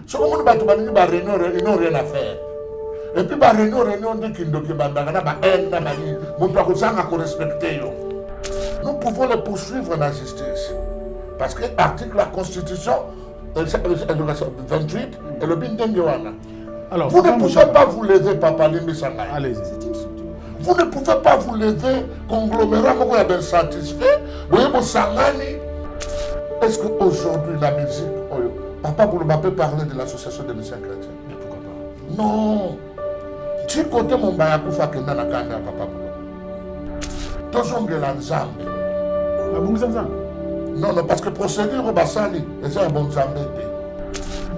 Ce que nous battons, ils n'ont rien à faire. Et puis, réunion de Kindoki Bandagana, nous pouvons les poursuivre dans la justice. Parce que l'article de la Constitution, 28, et le Bindengewana. Alors, vous ne pouvez pas vous lever, Papa Limbi Sangay. Allez-y. Vous ne pouvez pas vous lever, conglomérat, vous êtes satisfait, vous êtes Sangani. Est-ce qu'aujourd'hui, la musique, Papa Bouloba peut parler de l'association des musiciens chrétiens? Mais pourquoi pas? Non. Tu côté mon bayakufa kenda na kanda Papa Bouloba. Tozongela nzambe. Non, parce que procédure au Bassali, c'est un bon nzambe.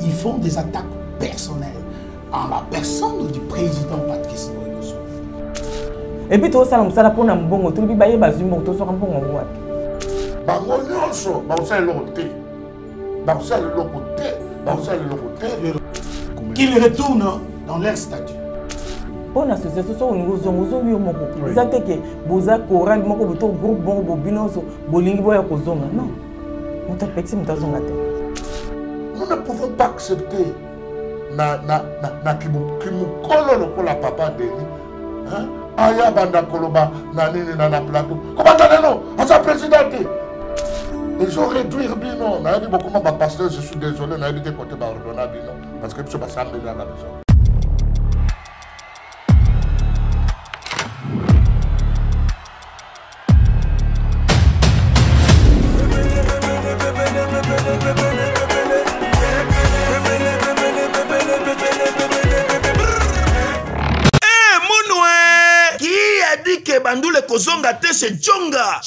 Ils font des attaques personnelles en la personne du président Patrice Ngoïdoso. Et puis, tout ça, on a pour un bon autour, il y a des gens qui sont un bon endroit. Qu'ils retournent dans leur statut. Pour l'association, nous avons vu un peu. Que Boza Coral, mon groupe, bon, Bobinoso, Bolingo et Kozonga. Non. On t'a pété, nous ne pouvons pas accepter la papa Denis. Aya banda koloba nanini nana plateau. Comment t'allez-nous à sa présidente? Ils ont réduit Bino. On a dit beaucoup de pasteur, je suis désolé, on a dit côté Bardona Bino. Parce que je suis pas à la maison. Bandoule kozonga te chez Djonga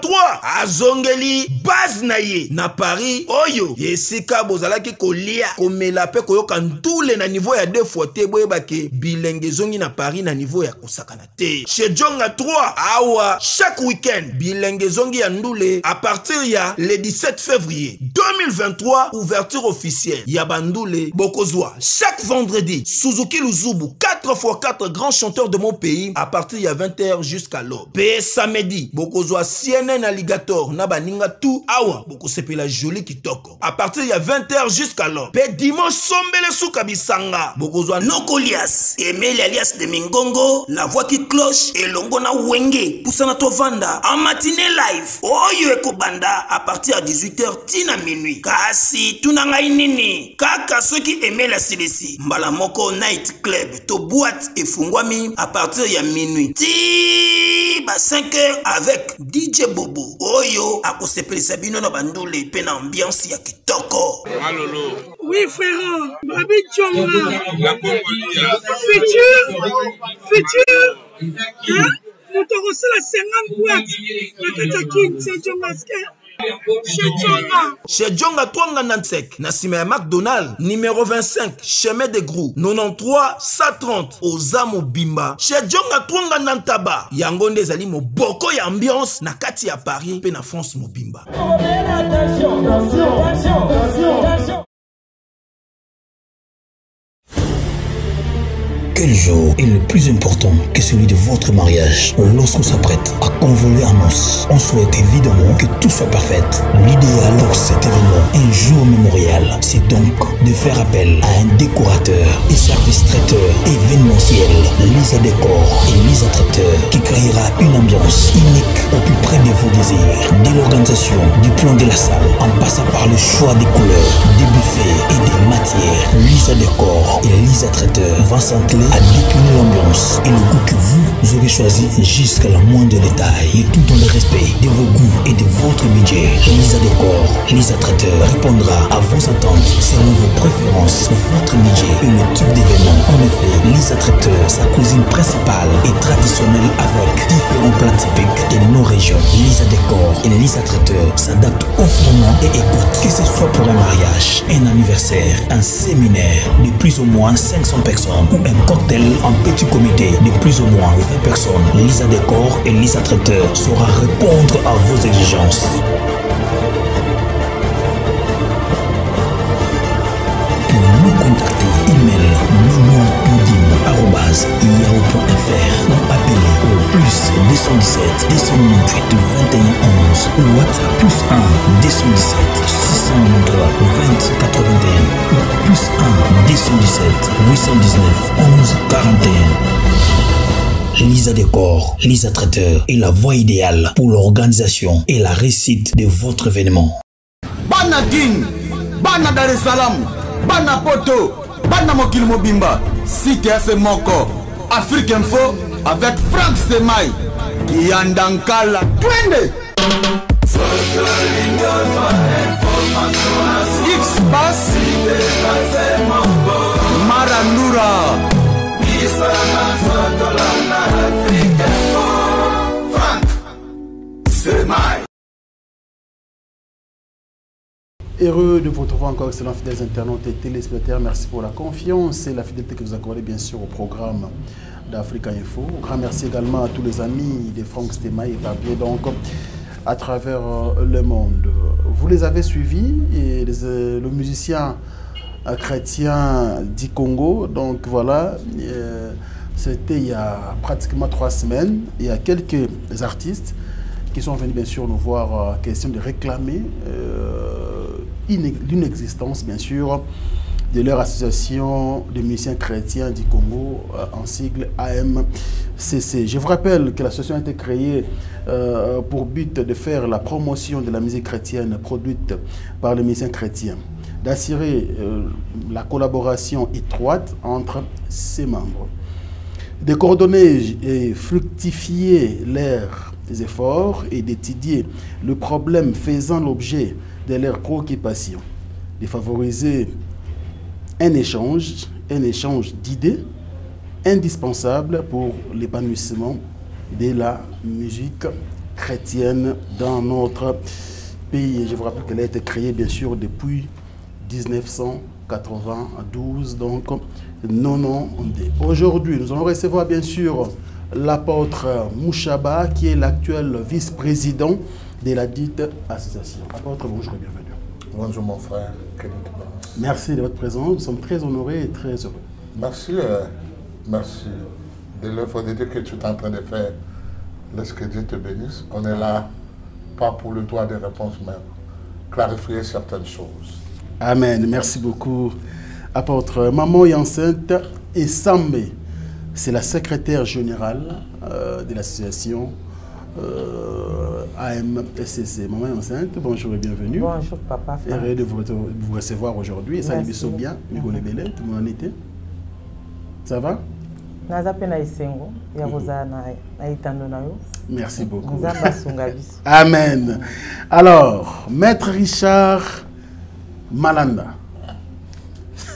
3 azongeli base na ye na Paris oyo yesika bozalaki kolia komela pe koyoka ndule na niveau ya 2 fois te boyebake bilenge zongi na Paris na niveau ya kosakana te chez Djonga 3 awa chaque week-end bilenge zongi ya ndule à partir ya le 17 février 2023 ouverture officielle ya bandoule bokozwa chaque vendredi Suzuki Luzubu 4x4 grands chanteurs de mon pays à partir ya 20h jusqu'à l'aube. Pe samedi, bokozwa CNN Alligator na baninga tout awa bokosepela joli kitoko. À partir ya 20h jusqu'à l'aube. Pe dimanche sombele souka bisanga. Bokozwa Nokolias, Emeli alias de Mingongo, la voix qui cloche et longo na wenge. Poussana to vanda en matinée live. Oyo ekobanda à partir à 18h tina minuit. Kasi tunanga inini. Kaka ceux qui aimaient la CDC. Mbala moko night club to boîte et fungwami à partir ya minuit. Ba 5h avec DJ Bobo Oyo akosepeli sabino na bandule pe na ambiance ya kitoko. Malolo. Oui frère, Babi Djonga. La Congolia. Futur. Hein? Nous te reçons la 50 boîtes. La Katakin, c'est Djonga. Chez Djonga 3 Nansek, Nassime McDonald, numéro 25, chemin de Grou, 93 130, Ozamo Bimba. Chez Djonga 3 Nantaba, Yangonde Zali mo boko ya ambiance, na kati ya Paris, pe na France mo Bimba. Attention. Quel jour est le plus important que celui de votre mariage? Lorsqu'on s'apprête à convoler un os, on souhaite évidemment que tout soit parfait. L'idéal pour cet événement, un jour mémorial, c'est donc de faire appel à un décorateur et service traiteur événementiel, Lisa Décor et Lisa Traiteur, qui créera une ambiance unique au plus près de vos désirs. Dès l'organisation du plan de la salle, en passant par le choix des couleurs, des buffets et des matières, Lisa Décor et Lisa Traiteur vont s'entrer à décliner l'ambiance et le goût que vous aurez choisi jusqu'à la moindre détail, et tout dans le respect de vos goûts et de votre budget. Lisa Décor, Lisa Traiteur répondra à vos attentes selon vos préférences, votre budget et le type d'événement. En effet, Lisa Traiteur, sa cuisine principale est traditionnelle avec différents plats typiques de nos régions. Lisa Décor et Lisa Traiteur s'adaptent au format et écoutent, que ce soit pour un mariage, un anniversaire, un séminaire de plus ou moins 500 personnes ou un cocktail en petit comité de plus ou moins 20 personnes. Lisa Décor et Lisa Traiteur saura répondre à vos exigences. Pour nous contacter, email mignon.yahoo.fr ou appelez au plus 217 298 21 11 ou WhatsApp plus 1 217 693 20 81 ou plus 817 819 11 41. Lisa Décor, Lisa Traiteur est la voie idéale pour l'organisation et la réussite de votre événement. Bana Guine, Bana Dar es Salaam, Bana Poto, Bana Mokil Mobimba, Cité FM Moko, Afrique Info avec Frank Stemai, Yandankala, Twende. X-Bass, Marandura, Frank Stemai. Heureux de vous retrouver encore, excellents fidèles internautes et téléspectateurs. Merci pour la confiance et la fidélité que vous accordez bien sûr au programme d'Africa Info. Grand merci également à tous les amis de Frank Stemai établis donc à travers le monde. Vous les avez suivis, et le musicien chrétien du Congo. Donc voilà, c'était il y a pratiquement 3 semaines. Il y a quelques artistes qui sont venus bien sûr nous voir, question de réclamer l'inexistence bien sûr de leur association de musiciens chrétiens du Congo, en sigle AMCC. Je vous rappelle que l'association a été créée pour but de faire la promotion de la musique chrétienne produite par les musiciens chrétiens, d'assurer la collaboration étroite entre ses membres, de coordonner et fructifier leurs efforts et d'étudier le problème faisant l'objet de leurs préoccupations, de favoriser un échange d'idées indispensable pour l'épanouissement de la musique chrétienne dans notre pays. Je vous rappelle qu'elle a été créée bien sûr depuis 1992, donc non. Aujourd'hui, nous allons recevoir bien sûr l'apôtre Mouchaba, qui est l'actuel vice-président de la dite association. Apôtre, bonjour et bienvenue. Bonjour mon frère. Merci de votre présence. Nous sommes très honorés et très heureux. Merci, merci de l'œuvre de Dieu que tu es en train de faire. Laisse que Dieu te bénisse. On est là, pas pour le droit de réponse, mais clarifier certaines choses. Amen. Merci beaucoup, apôtre. Maman est enceinte et Sambé, c'est la secrétaire générale de l'association AMCC. Maman est enceinte, bonjour et bienvenue. Bonjour papa. Heureux de vous recevoir aujourd'hui. Ça lui bien, Miko Lebele, tout le monde en était. Ça va? Merci beaucoup. Amen. Alors, Maître Richard Malanda,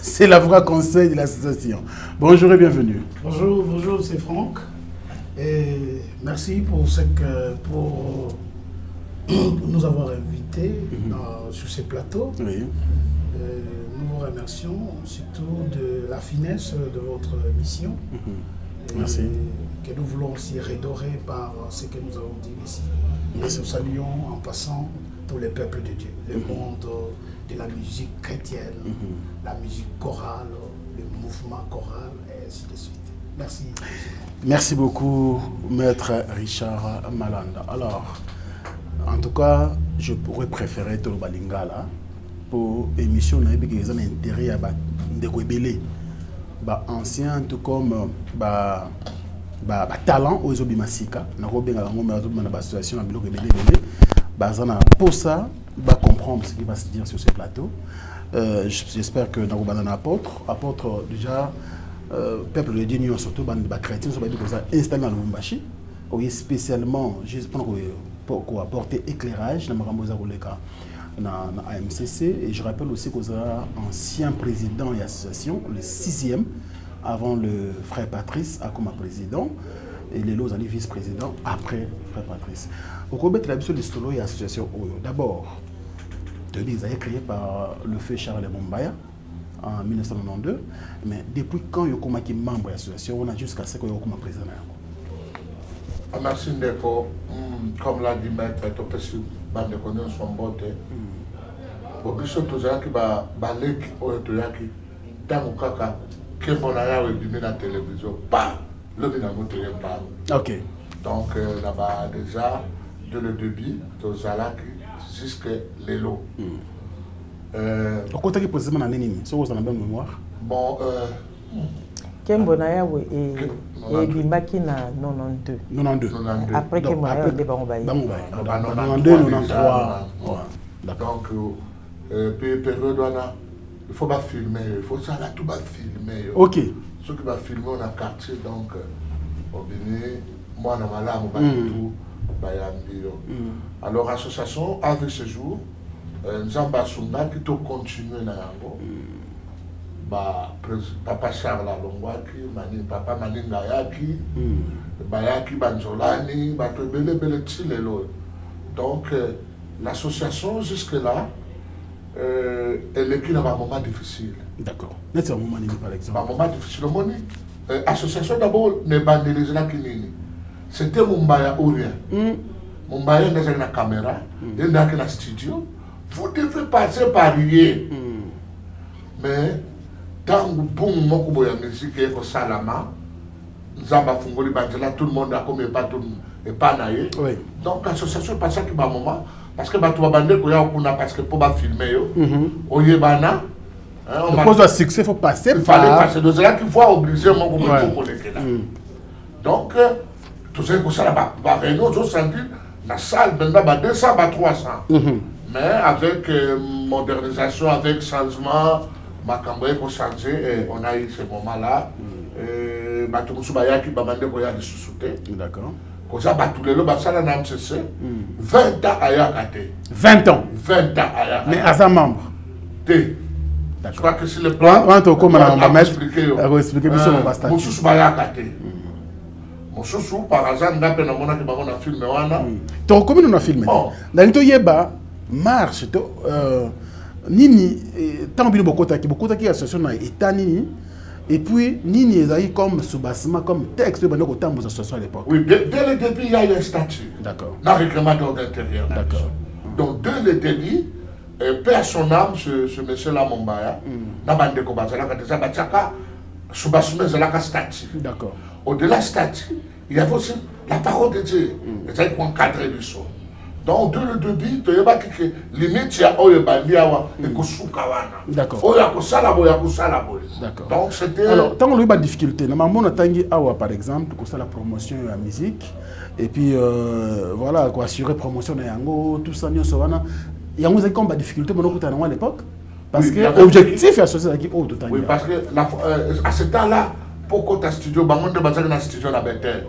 c'est l'avocat conseil de l'association. Bonjour et bienvenue. Bonjour, c'est Franck. Et merci pour nous avoir invités sur ces plateaux. Oui. Nous vous remercions surtout de la finesse de votre mission. Merci. Que nous voulons aussi redorer par ce que nous avons dit ici. Et nous saluons en passant tous les peuples de Dieu, le monde de la musique chrétienne, la musique chorale, le mouvement choral, et ainsi de suite. Merci. Merci beaucoup, Maître Richard Malanda. Alors, en tout cas, je pourrais préférer Tolo Balingala pour l'émission qui a un intérêt à des anciens, tout comme talent aux Obimasika, na association pour ça, comprendre ce qui va se dire sur ce plateau. J'espère que dans le apôtre déjà, peuple de Dieu, surtout les chrétiens, sont installés dans le Lubumbashi, spécialement pour apporter éclairage dans AMCC. Et je rappelle aussi que vous avez ancien président et association, le 6e, avant le frère Patrice, comme président, et les autres vice-président après frère Patrice. Au Québec, la mission de Stolo et association Oyo. D'abord, ils ont été créés par le feu Charles Bombaya en 1992, mais depuis quand vous êtes membre de l'association, on a jusqu'à ce que vous êtes président. Merci Ndeko, comme l'a dit Maître, tu peux se battre son botte. Au biso tozalaki baleki oyo toyaki ntango kaka kembo na yawe ebimi na télévision pa lobi nango toyeba. Ok. Donc là-bas déjà de le début tozalaki jusque lelo. Pourquoi tu as précisément dans l'ennemi? C'est quoi ça, dans la mémoire? Bon, Kembo na yawe et bimbaki na 92. 92. Après Kembo na yawe de Bangobaye. 92, 93. Donc, période il faut pas filmer, il faut ça là tout va filmer. Ok. Ceux qui va filmer on a quartier donc au Bénin, moi dans ma lame, on va tout, alors association avec ce jour, nous avons Basunda qui doit continuer dans yango. Papa Charles Longwaki, Papa Maninga Yaki, Bayaki Banzolani, Bele Tsilelo. Donc l'association jusque-là, elle est dans un moment difficile. D'accord. C'est un moment par exemple. Un moment difficile. L'association d'abord n'est pas délisée là qui n'est. C'était Mumbaya ou rien. Mumbaya n'est pas une caméra, il n'est pas un studio. Vous devez passer par hier. Mais tant que bon moko boya musique et ko salama, Zamba Fungoli Banjela, tout le monde a comme pas tout et pas naïe. Donc l'association pas ça qui va moment. Parce que tu vas bander parce que pour filmer au Yébana, pour le succès, il faut passer par... Il fallait passer de là qu'il faut obliger mon groupe pour connecter là. Donc, tout ça, ça va réunir aux senti la salle, maintenant, 200, 300. Mais avec modernisation, avec changement, ma campagne pour changer, on a eu ce moment-là. Tout le monde qui va bander pour y aller sous-souter. D'accord. Comme ça, tous les lots, ça n'a pas cessé. 20 ans à Yakate. 20 ans. 20 ans à Yakate. Mais à sa membre. Je crois que c'est le plan. On va expliquer. On va expliquer. Moussous Bayakate. Moussous, par hasard, on a fait un film. Tu as combien on a filmé? Dans le Yéba, marche. Nini, tant que beaucoup de associations dans l'État, Nini. Et puis, Nini est comme sous-bassement, comme texte de Banoko Tambo association à l'époque. Oui, dès le début, il y a eu un statut. D'accord. Dans le règlement d'ordre intérieur. D'accord. Donc, dès le début, père son âme, ce monsieur-là, Mombaya, n'a pas de combat. Statut. D'accord. Au-delà statut, il y avait aussi la parole de Dieu. C'est-à-dire qu'on cadre du son. Donc, dès le début, tu as dit que limite, il y a un d'accord. Donc, c'était... Alors, tant qu'on a eu des difficultés, on a tangi par exemple, pour la promotion de la musique, et puis, voilà, quoi, assurer la promotion de Yango, tout ça, il y a des difficultés à l'époque. Parce que l'objectif est associé avec autre temps. Oui, parce que à ce temps-là, pourquoi tu as studio, tu as un studio à Bethel.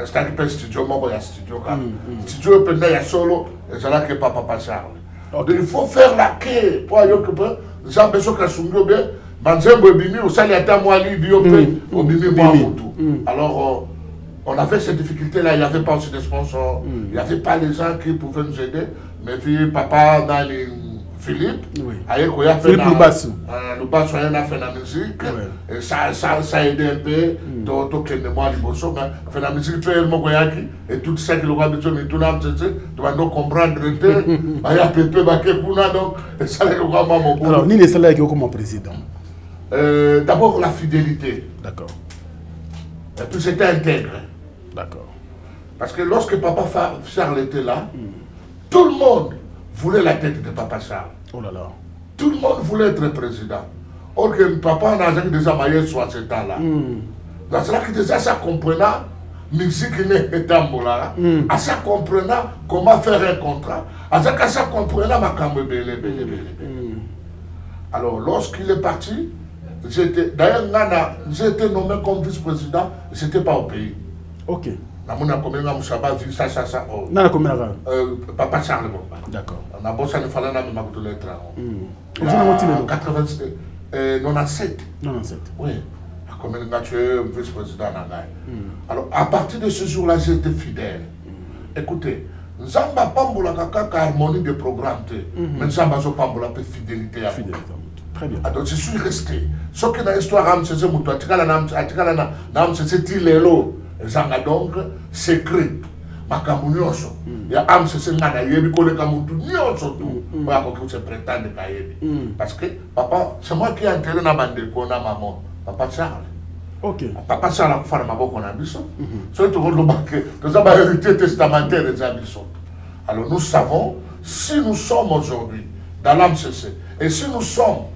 C'est-à-dire que le studio, il y a un studio. Le studio, il y a solo, et c'est là que Papa Charles. Donc il faut faire la quai pour aller occuper. J'ai besoin que Sungo bien, Banzembo et Bimi, au Saliata Moali, Biopé, au Bimi Moamoutou. Alors, on avait ces difficultés-là, il n'y avait pas aussi des sponsors, il n'y avait pas les gens qui pouvaient nous aider. Mais puis, papa, dans les Philippe, Philippe Loubassou. Loubassou a fait la musique, et ça a aidé un peu, la musique, et tout ça qui l'a besoin de tout le monde, tu vas nous comprendre, il y a Pépé Bakekuna, donc, ça c'est vraiment mon boulot. Alors, Nini Salah est comme président. D'abord, la fidélité. D'accord. Et puis, c'était intègre. D'accord. Parce que lorsque Papa Charles était là, tout le monde voulait la tête de Papa Charles. Oh là là. Tout le monde voulait être président. Or que papa n'a jamais déjà maillé sur ce temps-là. Donc c'est là que déjà ça comprenait la musique n'est pas là. À ça comprenait comment faire un contrat. À ça comprenait ma cambre belé. Alors lorsqu'il est parti, d'ailleurs j'ai été nommé comme vice-président, je n'étais pas au pays. Ok. Papa Charles. D'accord. On a bossé à faire la même lettre. En 97. 97. Oui. Comme tu es vice-président. Alors, à partir de ce jour-là, j'étais fidèle. Écoutez, nous n'avons pas harmonie de programme, mais nous n'avons pas fidélité. Très bien. Donc, je suis resté. Ce qui est dans l'histoire, c'est ce que donc secret makambo nyonso ya amse ngana yebi ko le kamuntu nyonso tout ba ko se prétendre kayebi parce que papa c'est moi qui ai enterré na bande ko na maman Papa Charles. OK. Papa Charles a fait maboko na biso so to le banque nous avons hérité testamentaire des habitants. Alors nous savons si nous sommes aujourd'hui dans l'AMCC. Et si nous sommes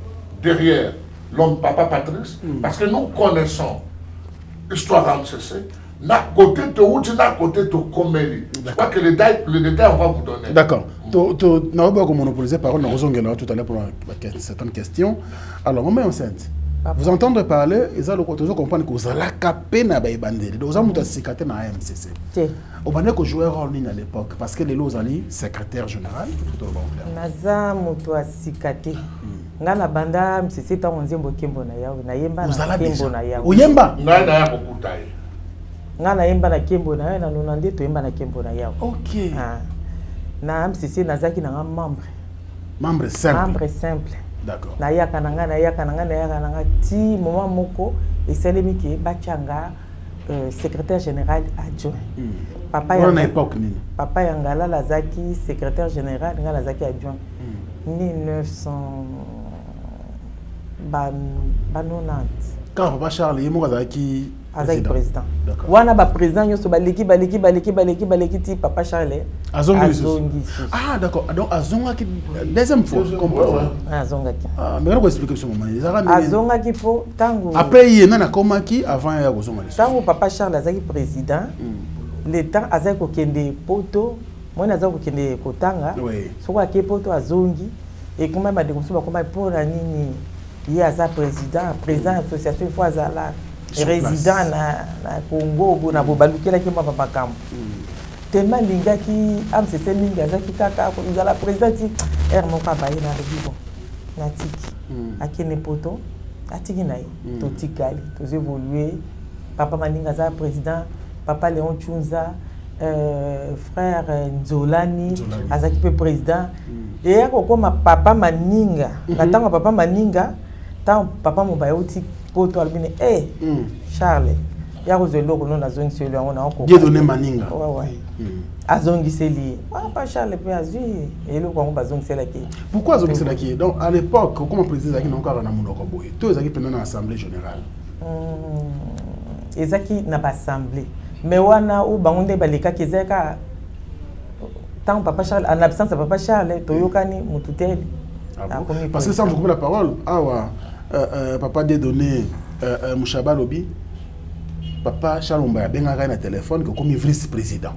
derrière l'homme Papa Patrice, parce que nous connaissons l'histoire AMCC, na côté de Outi, na côté de Komeli. Je crois que le détail, on va vous donner. D'accord. Nous avons monopolisé parole dans tout à l'heure pour certaines questions. Alors, on met enceinte. Vous entendez parler, ils ont toujours comprendre que vous avez la capé na baibandé. Vous avez cicaté na AMCC. Vous avez joué un rôle à l'époque parce que les lots ali secrétaire général. Naza moto a cicaté. Ngana banda MCC ta onzembo kembo na yao na yemba na kembo na yao. Oyemba. Ngana ya kokutai. Ngana yemba na kembo na yao na nonande to yemba na kembo na yao. OK. Na MCC nazaki na membre. Membre simple. Membre simple. D'accord. Na yaka nanga ti moment moko et selemi ki bachanga secrétaire général adjoint. Papa ya époque nini. Papa Yangala Lazaki secrétaire général ngala Lazaki adjoint. 1900 90. Quand Papa Charles yemo Lazaki président. Wana ba président nyoso baleki ti Papa Charles Azongi. Ah d'accord. Donc Azongi deuxième fois comprendre. Azongi. Ah mais on va expliquer ce moment. Azongi faut tango. Après il y a na komaki avant ya Azongi. Tango Papa Charles Azaki président. Le temps azaki kokende poto, moi nazaki kokende kotanga. Soko ke poto Azongi et comment ba déconso ba comment pour nini il y a ça président association fois azala. Résident na Congo na bobalukela ki mama makambo tellement linga ki AMCC linga zaki kaka ko izala président ti mon papa ina ribo na tiki akene poto atiki nayi to tikali to évoluer papa maninga za président papa Léon Chunza frère Nzolani azaki pe président et akokoma papa maninga natanga papa maninga tant papa mobayoti poto albine Charles ya kozelo kono na zone selo on a encore Dieu donné maninga azongi seli papa Charles pe azui elo kwa bazongi selaki pourquoi azongi selaki donc à l'époque comment président qui encore na munoko boye to ezaki pendant na assemblée générale ezaki na assemblée mais wana u bangonde baleka kezeka tant papa Charles en absence de papa Charles toyokani mututeli parce que ça vous coupe la parole papa de donné Mouchaba Lobi papa Charles Mbaya benga na téléphone comme vice-président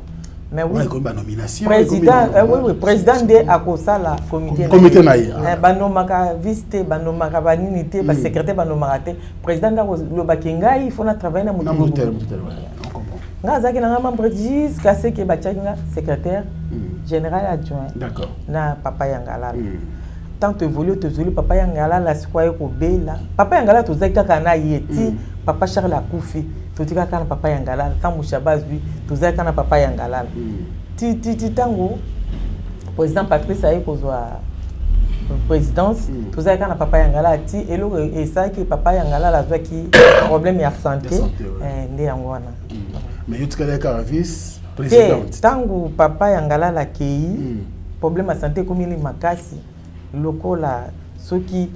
mais oui comme nomination président oui président de akosala comité naïe banomaka vice te banomaka baninité ba secrétaire banomaka te président da lo bakenga il faut na travailler na mutu on comprend nga zaki na membre jusqu'à ce que bachinga secrétaire général adjoint d'accord na papa Yangala tant évolué papa Yangala la sikoye ko bela papa Yangala to zaki kaka na yeti papa Charles akufi to tika kana papa Yangala tant Mouchaba zui to zaki kana papa Yangala ti tango président Patrice ayi kozwa présidence to zaki kana papa Yangala ti elo et ça que papa Yangala la zwa ki problème ya santé ndé yango wana mais yotikala ka vice président tango papa Yangala la kei problème ya santé comme il makasi lokola ceux qui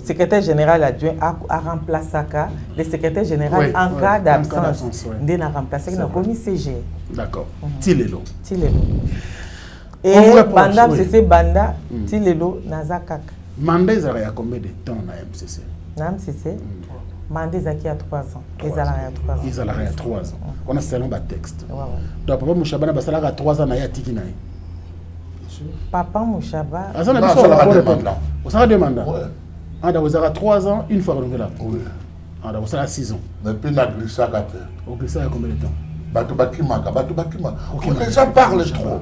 secrétaire général adjoint a remplacé le secrétaire général en cas d'absence ndé na remplacer na commis CG d'accord tilelo et banda c'est banda tilelo nazakaka mandat ezala ya combien de temps na MCC mandat zaki à 3 ans ezala ya 3 ans on a selon ba texte donc papa Mouchaba na basala 3 ans na ya tiki na papa Mouchaba azana biso la demande on s'en demande ah donc vous avez 3 ans une fois renouvelé oui ah donc ça 6 ans mais puis na glissa après au glissa il y a combien de temps batu bakimaka les gens parlent trop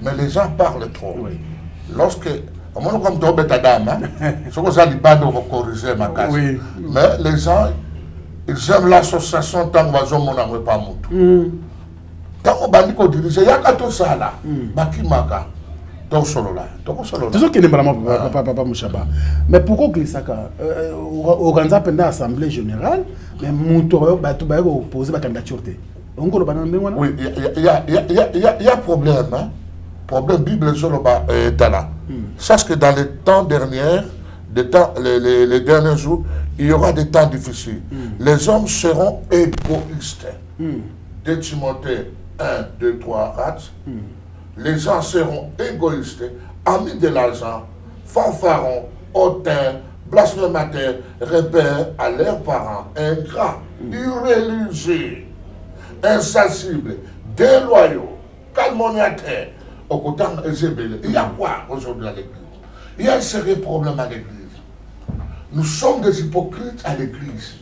mais les gens parlent trop lorsque au moins comme toi bête dame ce que ça li bande on corriger ma casse mais les gens ils aiment l'association tant bazo mona pas mutu tant bandi ko diriger yaka to sala bakimaka donc solo là toujours qu'il n'est pas papa Mouchaba mais pourquoi glissaka organiser pendant assemblée générale mais muto batu ba ko poser ba candidature té on ko ba nan wana oui il y a problème hein problème bible solo ba tala sache que dans les temps derniers les derniers jours il y aura des temps difficiles les hommes seront égoïstes 2 Timothée 1 2 3 4 les gens seront égoïstes, amis de l'argent, fanfarons, hautains, blasphémateurs, repères à leurs parents, ingrats, irréligieux, insensibles, déloyaux, calomniateurs. Il y a quoi aujourd'hui à l'église? Il y a un sérieux problème à l'église. Nous sommes des hypocrites à l'église.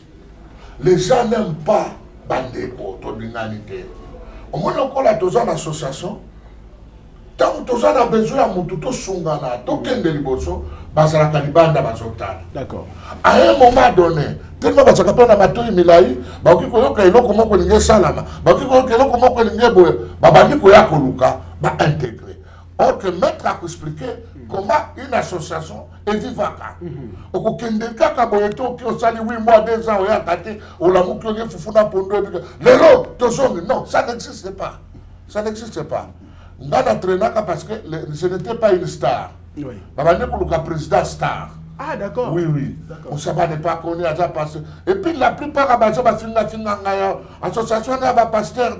Les gens n'aiment pas Bandeko, l'humanité. Au moins, on a besoin d'association. Tant que tu as besoin de tout sungana, tout kende liboso, basala kanibanda bazotala. D'accord. À un moment donné, tellement que tu as pas de milai, baki koyo kailo komo ko linge salama, baki koyo kailo komo ko linge boye, babandi koya koluka, ba intégrer. Or que mettre à expliquer comment une association est vivaka. Au kende kaka boyeto qui au sali 8 mois 2 ans oya kate, o la mukyo nge fufuna pondo lelo tozongi non, ça n'existe pas. Ça n'existe pas. Parce que ce n'était pas une star. Oui. Le président star. Ah, d'accord. Oui, oui. On ne savait pas qu'on est à passer. Et puis la plupart de l'association n'a pas pasteur.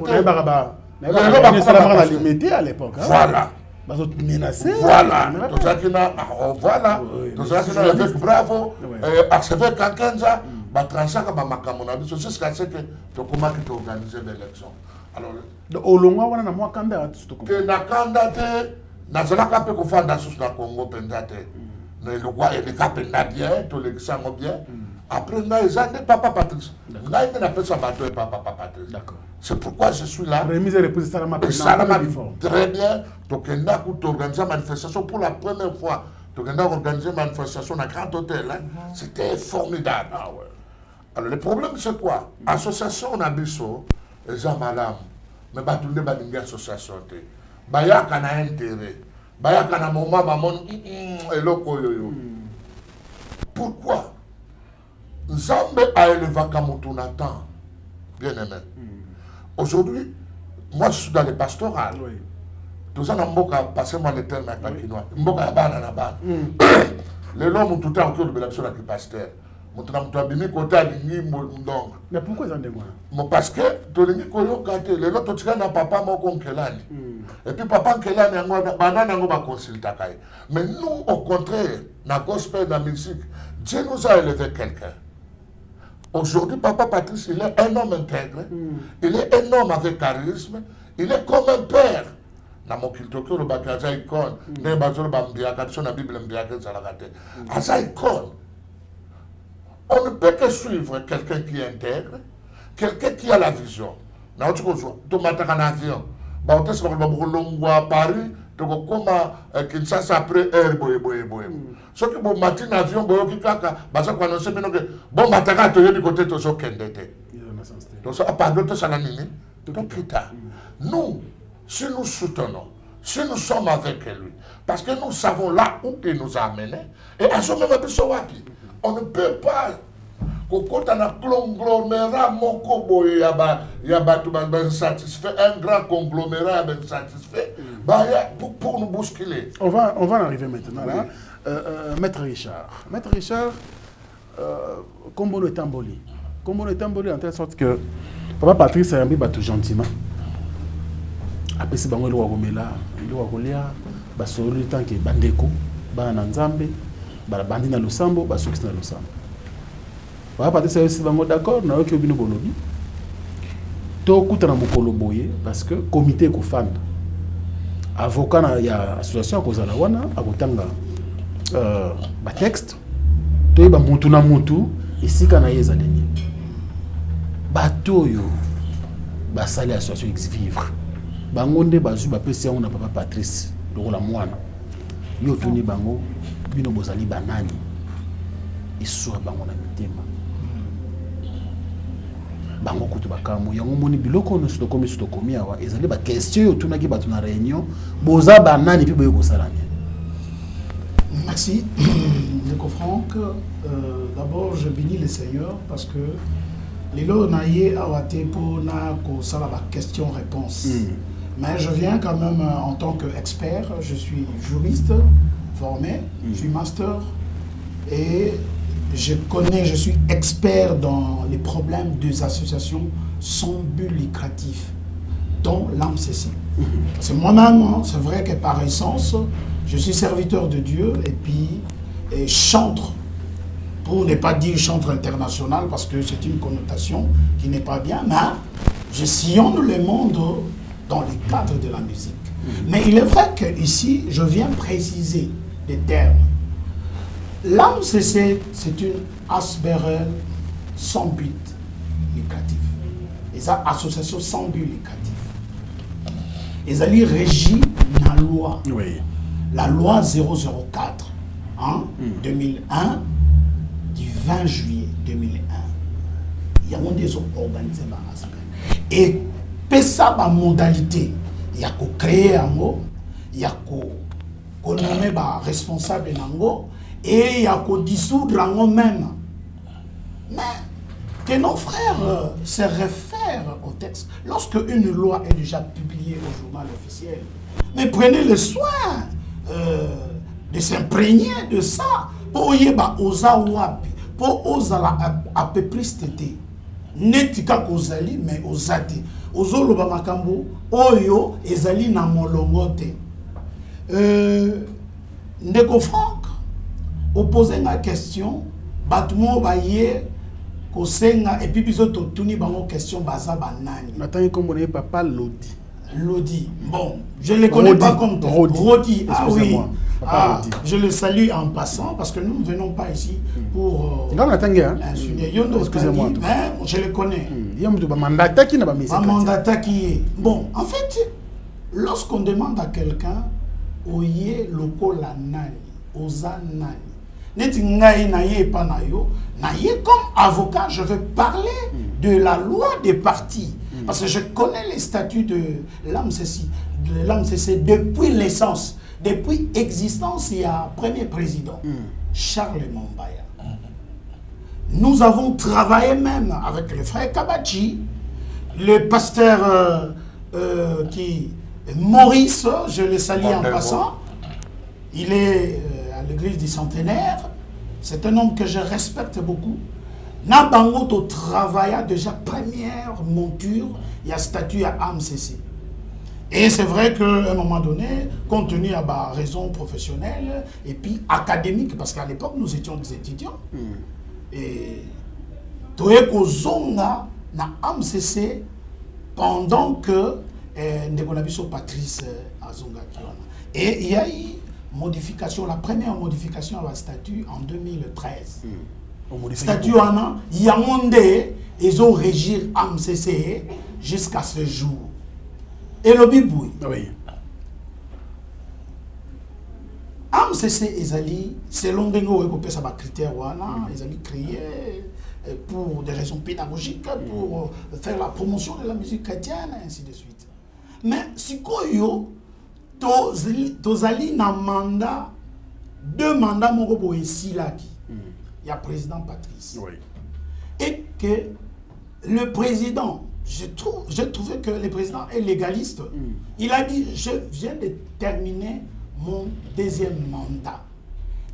La limité à l'époque. Voilà. Menacé. Voilà. Tout ça qui n'a. Voilà. Tout ça qui n'a fait bravo. Accepté Kankenza. Tranchant comme Makamona. C'est ce que c'est que tu commences à organiser l'élection. Alors, au long on a moins candidat que na candidat na zala kape ko fanda sous na Congo pendate ne le quoi et le cap na bien tout le sang bien après na ezande papa Patrice na il n'a pas ça bateau papa Patrice. D'accord. C'est pourquoi je suis là. Remise et reprise ça très bien donc on a organisé manifestation pour la première fois. Donc on a organisé manifestation dans Grand Hôtel c'était formidable. Ah ouais. Alors le problème c'est quoi? Association on a biso les madame mais batunde balingi association te bayaka na intérêt bayaka na moment maman eloko yoyo. Pourquoi Nzambe a élevé Kamoutunatan bien aimé. Aujourd'hui moi je suis dans les pastorales. Tout ça na mboka passez-moi le terme à Kinois mboka ya bana na bana les lois tout temps que le belapso la pasteur. Mais pourquoi ça ne parce que tu les autres tu as papa Kelani. Et puis papa Kelani a consulté. Mais nous, au contraire, dans le gospel, dans la musique, Dieu nous a élevé quelqu'un. Aujourd'hui, papa Patrice, il est un homme intègre, il est un homme avec charisme, il est comme un père. Dans mon culture, le bakaza icône, ne bazolo bambia, quand la Bible mbia que ça la gâte. Asa icône. On ne peut que suivre quelqu'un qui intègre, quelqu'un qui a la vision. Tu as un avion. Tu as à Paris, tu as Kinshasa après air. Ce qui est matin avion, tu as annoncé que bon matin, tu as du côté de ce Kendete. Donc, à part de ça, nous, si nous soutenons, si nous sommes avec lui, parce que nous savons là où il nous a amenés, et à ce moment-là, on ne peut pas quand on a conglomérat satisfait un grand conglomérat satisfait pour nous bousculer. On va en arriver maintenant là. Maître Richard, Kombo le Tamboli en telle sorte que papa Patrice a mis tout gentiment après c'est bango le wagomela le wagolia basolo le temps que bandeko bana nzambe bala bandi na losambo basoki na losambo papa Patrice aussi bango d'accord na oki obino bolobi to kutana mokolo boye parce que comité ko fanda avocat na ya association ko zala wana akotanga ba texte to ba mutu na mutu isika na yeza lenye batoyo basali association ex vivre bango nde bazu ba pesi yango na papa Patrice lokola mwana yo tuni bango bino bozali banani isura bango na mitema bango kutu bakamo yango moni biloko no suto komi awa ezali ba question yo tunaki batu na réunion boza banani pi boyo kosalani. Merci. Je comprends que d'abord je bénis le Seigneur parce que les lots naïe awate pour na ko sala ba question-réponse. Mais je viens quand même en tant qu'expert, je suis juriste formé, je suis master et je suis expert dans les problèmes des associations sans but lucratif. dans l'AMCC. C'est moi-même, hein, c'est vrai que par essence, je suis serviteur de Dieu et puis chantre, pour ne pas dire chantre international, parce que c'est une connotation qui n'est pas bien, mais je sillonne le monde dans le cadre de la musique. Mais il est vrai qu'ici, je viens préciser des termes. L'AMCC, c'est une ASBRL sans but lucratif. Et ça, association sans but lucratif. Ils allaient régir la loi. Oui. La loi 004, 2001, du 20 juillet 2001. Il y a des organisés dans l'aspect. Et ça, ma modalité, il y a qu'à créer un mot, il y a qu'à nommer responsable d'un mot, et il y a qu'à dissoudre un mot même. Mais que nos frères se réfèrent au texte. Lorsque une loi est déjà publiée au journal officiel, mais prenez le soin de s'imprégner de ça pour y osa wapi, pour osa à peu près tété. Netika kozali mais osate. Ozolo ba makambo oyo ezali na molongote. Ndeko Franck opposé la question, batmo baye kosenga et puis biso to tuni bango question baza banani. Maintenant il connaît papa Lodi. Lodi. Bon, je ne le connais pas comme toi. Rodi. Ah oui. Ah, je le salue en passant parce que nous ne venons pas ici pour insulter. Excusez-moi. Mais je le connais. Bon, en fait, lorsqu'on demande à quelqu'un, oye loko la nani, oza nani, neti ngai na ye pa na yo, na ye comme avocat, je veux parler de la loi des partis. Parce que je connais les statuts de l'AMCC depuis l'essence, depuis l'existence, il y a un premier président, Charles Mombaya. Nous avons travaillé même avec le frère Kabachi, le pasteur Maurice, je le salue en passant, il est à l'église du Centenaire, c'est un homme que je respecte beaucoup. Nabangoto travailla déjà première monture, il y a statut à AMCC. Et c'est vrai qu'à un moment donné, compte tenu à ma raison professionnelle et puis académique, parce qu'à l'époque nous étions des étudiants, et Toeko Zonga na AMCC pendant que Ndekonabiso Patrice Azonga Kiwana. Et il y a eu modification, la première modification à la statut en 2013. Statut Anna, Yamonde, ils ont régir AMCC jusqu'à ce jour. Et le Biboui. Oui. AMCC, ils allaient, selon des critères, ils allaient créer pour des raisons pédagogiques, pour faire la promotion de la musique chrétienne, et ainsi de suite. Mais si Koyo, Tozali na mandat, 2 mandats, mon ici là, il y a président Patrice. Oui. Et que le président, j'ai trouvé que le président est légaliste. Il a dit, je viens de terminer mon 2e mandat.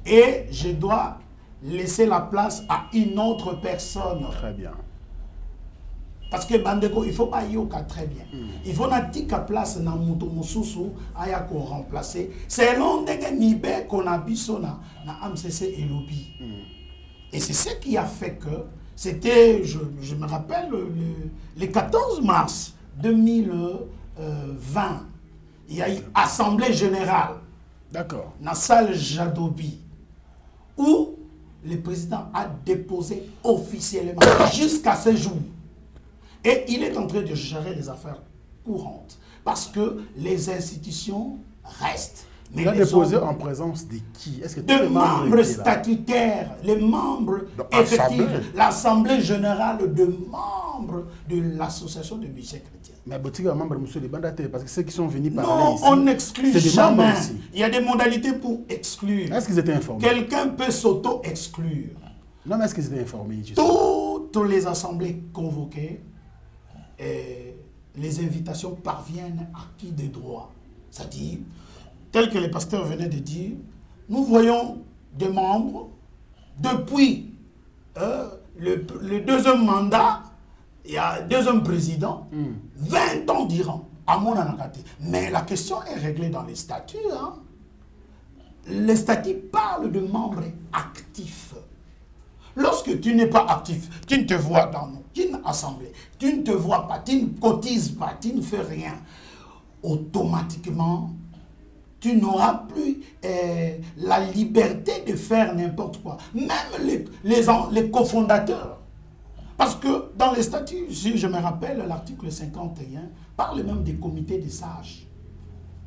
Et je dois laisser la place à une autre personne. Très bien. Parce que Bandeko, il ne faut pas y aller très bien. Il faut que la place na muto mususu aya ko remplacer. C'est l'un des nibe qu'on a biso na AMCC et lobby. Et c'est ce qui a fait que c'était, je me rappelle, le 14 mars 2020, il y a eu assemblée générale. D'accord. Dans la salle Jadobi, où le président a déposé officiellement jusqu'à ce jour. Et il est en train de gérer les affaires courantes. Parce que les institutions restent. Mais il a déposé en présence de qui? Est-ce que de membres statutaires, les membres effectifs, l'Assemblée générale de membres de l'Association de musique chrétienne. Mais Botiga est membre de Bandate, parce que ceux qui sont venus parler non, ici, on n'exclut jamais. Il y a des modalités pour exclure. Est-ce qu'ils étaient informés? Quelqu'un peut s'auto-exclure. Non, mais est-ce qu'ils étaient informés? Toutes les assemblées convoquées, les invitations parviennent à qui de droit. C'est-à-dire, tel que le pasteur venait de dire, nous voyons des membres, depuis le 2e mandat, il y a 2e président, 20 ans durant. À mon anakate. Mais la question est réglée dans les statuts. Hein. Les statuts parlent de membres actifs. Lorsque tu n'es pas actif, tu ne te vois dans aucune assemblée, tu ne te vois pas, tu ne cotises pas, tu ne fais rien, automatiquement, tu n'auras plus la liberté de faire n'importe quoi. Même les cofondateurs. Parce que dans les statuts, si je me rappelle, l'article 51 parle même des comités des sages,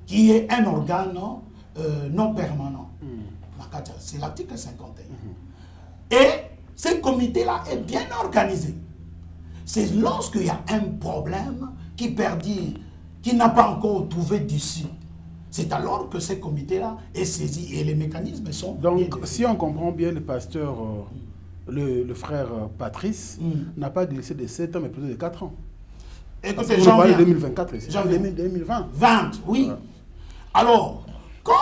qui est un organe non permanent. C'est l'article 51. Et ce comité-là est bien organisé. C'est lorsqu'il y a un problème qui perdure, qui n'a pas encore trouvé d'issue. C'est alors que ce comité-là est saisi et les mécanismes sont... Donc, si on comprend bien, le pasteur, le frère Patrice, n'a pas délaissé de 7 ans, mais plutôt de 4 ans. Écoutez, on parle de 2024, c'est 2020. 20, oui. Ouais. Alors, quand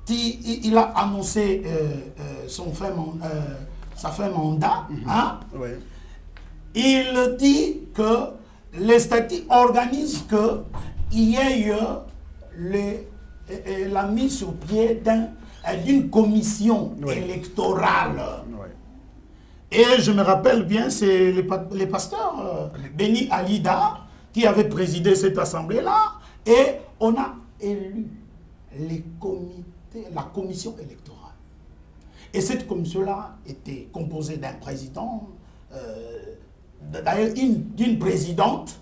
il a annoncé sa fin mandat, hein, ouais. Il dit que les statuts organisent qu'il y ait la mise sur pied d'une commission électorale. Et je me rappelle bien, c'est les pasteurs Béni Alida qui avait présidé cette assemblée-là, et on a élu la commission électorale. Et cette commission-là était composée d'un président, d'ailleurs d'une présidente,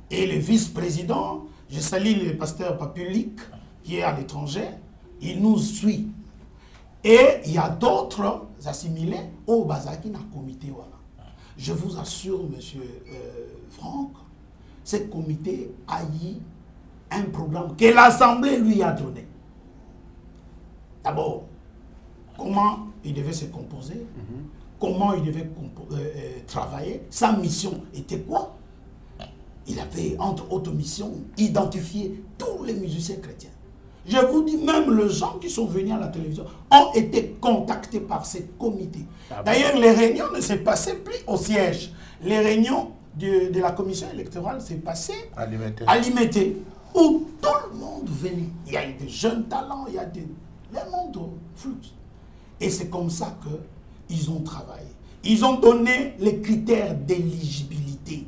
et le vice-président. Je salue le pasteur Papulik qui est à l'étranger, il nous suit. Et il y a d'autres assimilés au Bazaki dans le comité. Voilà. Je vous assure, monsieur Franck, ce comité a eu un programme que l'Assemblée lui a donné. D'abord, comment il devait se composer, comment il devait travailler, sa mission était quoi? Il avait, entre autres missions, identifié tous les musiciens chrétiens. Je vous dis, même les gens qui sont venus à la télévision ont été contactés par ces comités. D'ailleurs, les réunions ne se passaient plus au siège. Les réunions de la commission électorale s'est passées à Limité, où tout le monde venait. Il y a eu des jeunes talents, il y a le monde flux. Et c'est comme ça qu'ils ont travaillé. Ils ont donné les critères d'éligibilité.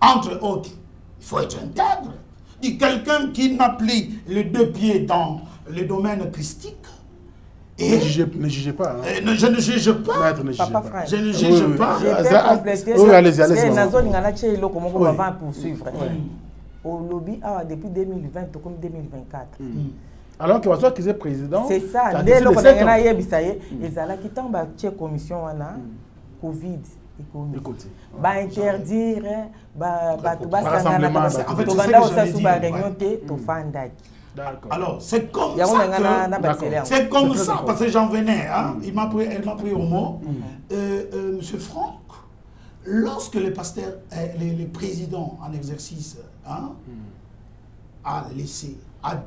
Entre autres, il faut être intègre. Quelqu'un qui n'a plus les deux pieds dans le domaine christique. Et ne jugez pas. Hein. Je ne juge pas. Maître, ne jugez pas. Je ne juge pas. Au lobby depuis 2020 comme 2024. Alors que votre qui est président. C'est ça. Dès lors qu'on a eu ils allaient quitter la commission Covid. Interdire, alors c'est comme ça, parce que j'en venais, hein, elle m'a pris au mot. Monsieur Franck, lorsque le pasteur, le président en exercice a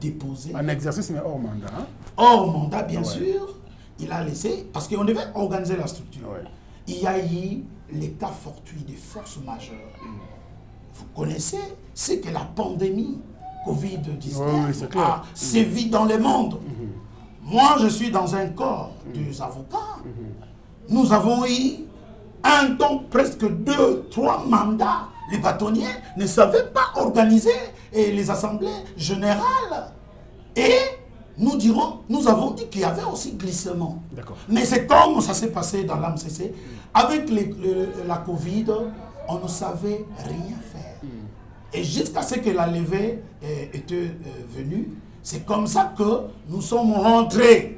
déposé... En exercice, mais hors mandat. Hein? Hors mandat, bien sûr, il a laissé, parce qu'on devait organiser la structure. Il y a eu les cas fortuits des forces majeures. Vous connaissez ce que la pandémie Covid-19 a sévi dans le monde. Moi, je suis dans un corps des avocats. Nous avons eu un temps, presque 2-3 mandats. Les bâtonniers ne savaient pas organiser les assemblées générales. Et nous avons dit qu'il y avait aussi glissement. Mais c'est comme ça s'est passé dans l'AMCC. Avec la Covid, on ne savait rien faire. Et jusqu'à ce que la levée était venue, c'est comme ça que nous sommes rentrés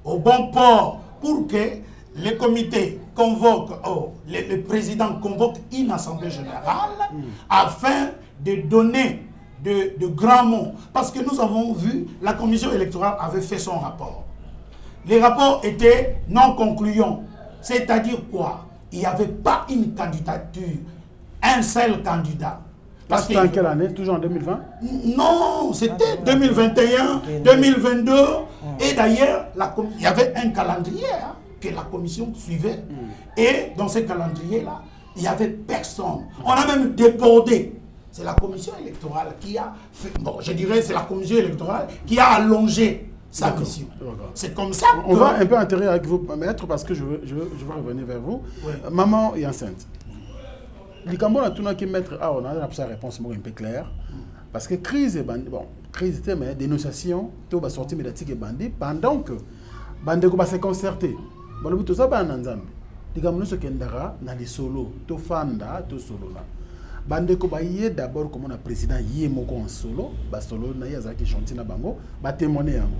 au bon port pour que les comités convoquent, le président convoque une assemblée générale afin de donner de grands mots. Parce que nous avons vu, la commission électorale avait fait son rapport. Les rapports étaient non concluants. C'est-à-dire quoi? Il n'y avait pas une candidature, un seul candidat. C'était en quelle année? Toujours en 2020? Non, c'était 2021, 2022. Et d'ailleurs, il y avait un calendrier que la commission suivait. Et dans ce calendrier-là, il n'y avait personne. On a même débordé c'est la commission électorale qui a fait, bon, je dirais c'est la commission électorale qui a allongé sa mission. C'est comme ça que... On va un peu intérêt avec vous, maître, parce que je veux revenir vers vous. Ouais. Maman est enceinte. Les Cambodgiens, tout le monde qui mettre, on a sa réponse un peu claire. Parce que crise, bon, crise, mais dénonciation, tout va sortir médiatique et bandit, pendant que bandit va se concerter. Bon, le but, tout ça, c'est un ensemble. Les Cambodgiens, qui sont dans les solos, tout fanda, tout solo là. Bande ko ba yé d'abord comme on a président yé moko en solo, ba solo na ya zaki chantier na bango, ba témoigner yango.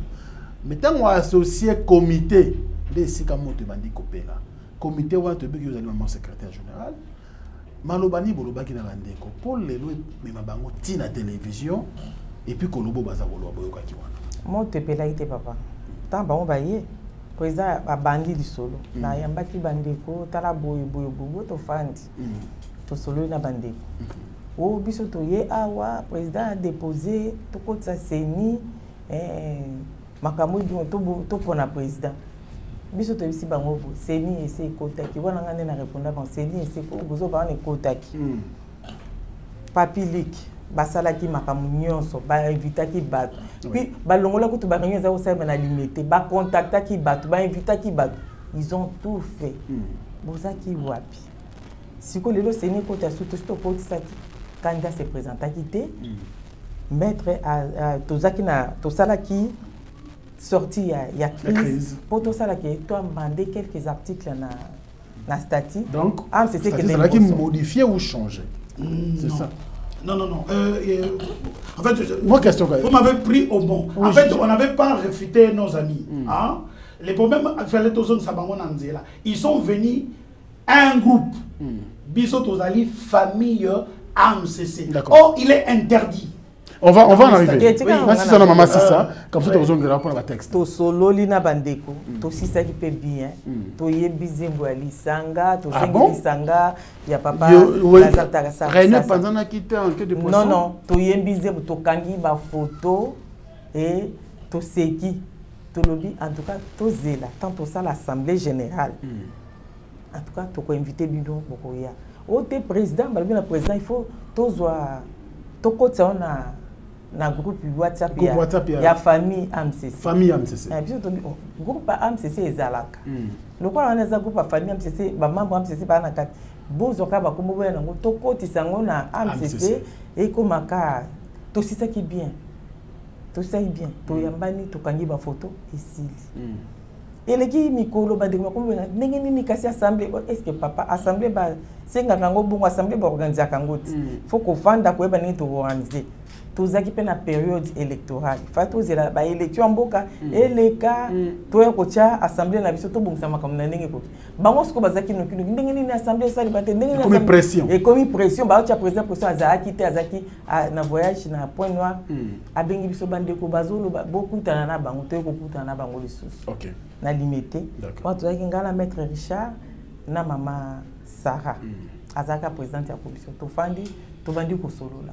Mais tant on associé comité de sika moto bandi kopela. Comité wa to bikiozali maman secrétaire général. Malobani bolobaki na bandeko pour lelo mais mabango tina télévision et puis kolobo baza bolo boyoka ki wana. Moto pela ite papa. Tant ba on ba yé président a bandi du solo. Na yambaki bandeko tala boyo to fandi. To solo na bandeko. O biso to ye awa président a déposé to ko sa seni makambo to pona président. Biso to bisi bango bo seni ese kota ki wana ngane na répondre bon seni ese ko bozo ba na kota ki. Papilik basala ki makambo nyonso ba invita ki bato. Puis ba longola ko to ba réunion za o sa na limité ba contacta ki bato ba invita ki bato. Ils ont tout fait. Boza ki wapi. Si vous voulez, c'est une côte à surtout ce candidat se présente à quitter. Mettre à tout ça qui sorti il y a crise. Pour tout ça qui tu as demandé quelques articles na statut. Donc, c'est ça qui modifier ou changer. C'est ça. Non. En fait, moi question. Vous m'avez pris au bon. En fait, on n'avait pas réfuté nos amis. Hein? Les problèmes, ils sont venus à un groupe. Biso Tozali, famille AMCC. Oh, il est interdit. On va en arriver. Si ça, maman, c'est ça. Comme ça, tu as pour le texte. To solo lina bandeko, to si ça qui peut bien. To ye bizembo ali sanga, to sengi sanga, ya papa lazata ça. Réunion pendant na quitté en queue de poisson. Non, to ye bizembo to kangi ba photo et to seki. To lobby en tout cas to zela, tant to ça l'assemblée générale. En tout cas, tu peux inviter Bino Bokoya. Au président, le président, il faut tous na groupe WhatsApp, il y a famille AMCC. Famille AMCC. Le groupe AMCC est Zalaka. Le quoi on a un groupe famille AMCC, membre AMCC pas na kat. Bozoka ba kombo na ngo to koti sango na AMCC et komaka to si ça qui bien. To ça bien. To yambani to kangi ba photo ici. Et les qui mikolo ba de ko na ndenge nini kasi assemblée est-ce que papa assemblée ba senga kango bongo assemblée ba organiser kango ti faut ko fanda ko ba ni to organiser to zaki pe na période électorale fato zela ba élection mboka eleka to ya ko tia assemblée na biso to bongisa makambo na ndenge ko bango siko bazaki no kino ndenge nini assemblée sali ba ndenge nini comme pression et comme pression ba tia président pression azaki te azaki na voyage na Point Noir abengi biso bande ko bazolo beaucoup tana na bango to ko kutana na bango lisusu. OK. Na limité. Moi, tu as ngala maître Richard na maman Sarah. Azaka présidente ya commission. To fandi, to bandi ko solo là.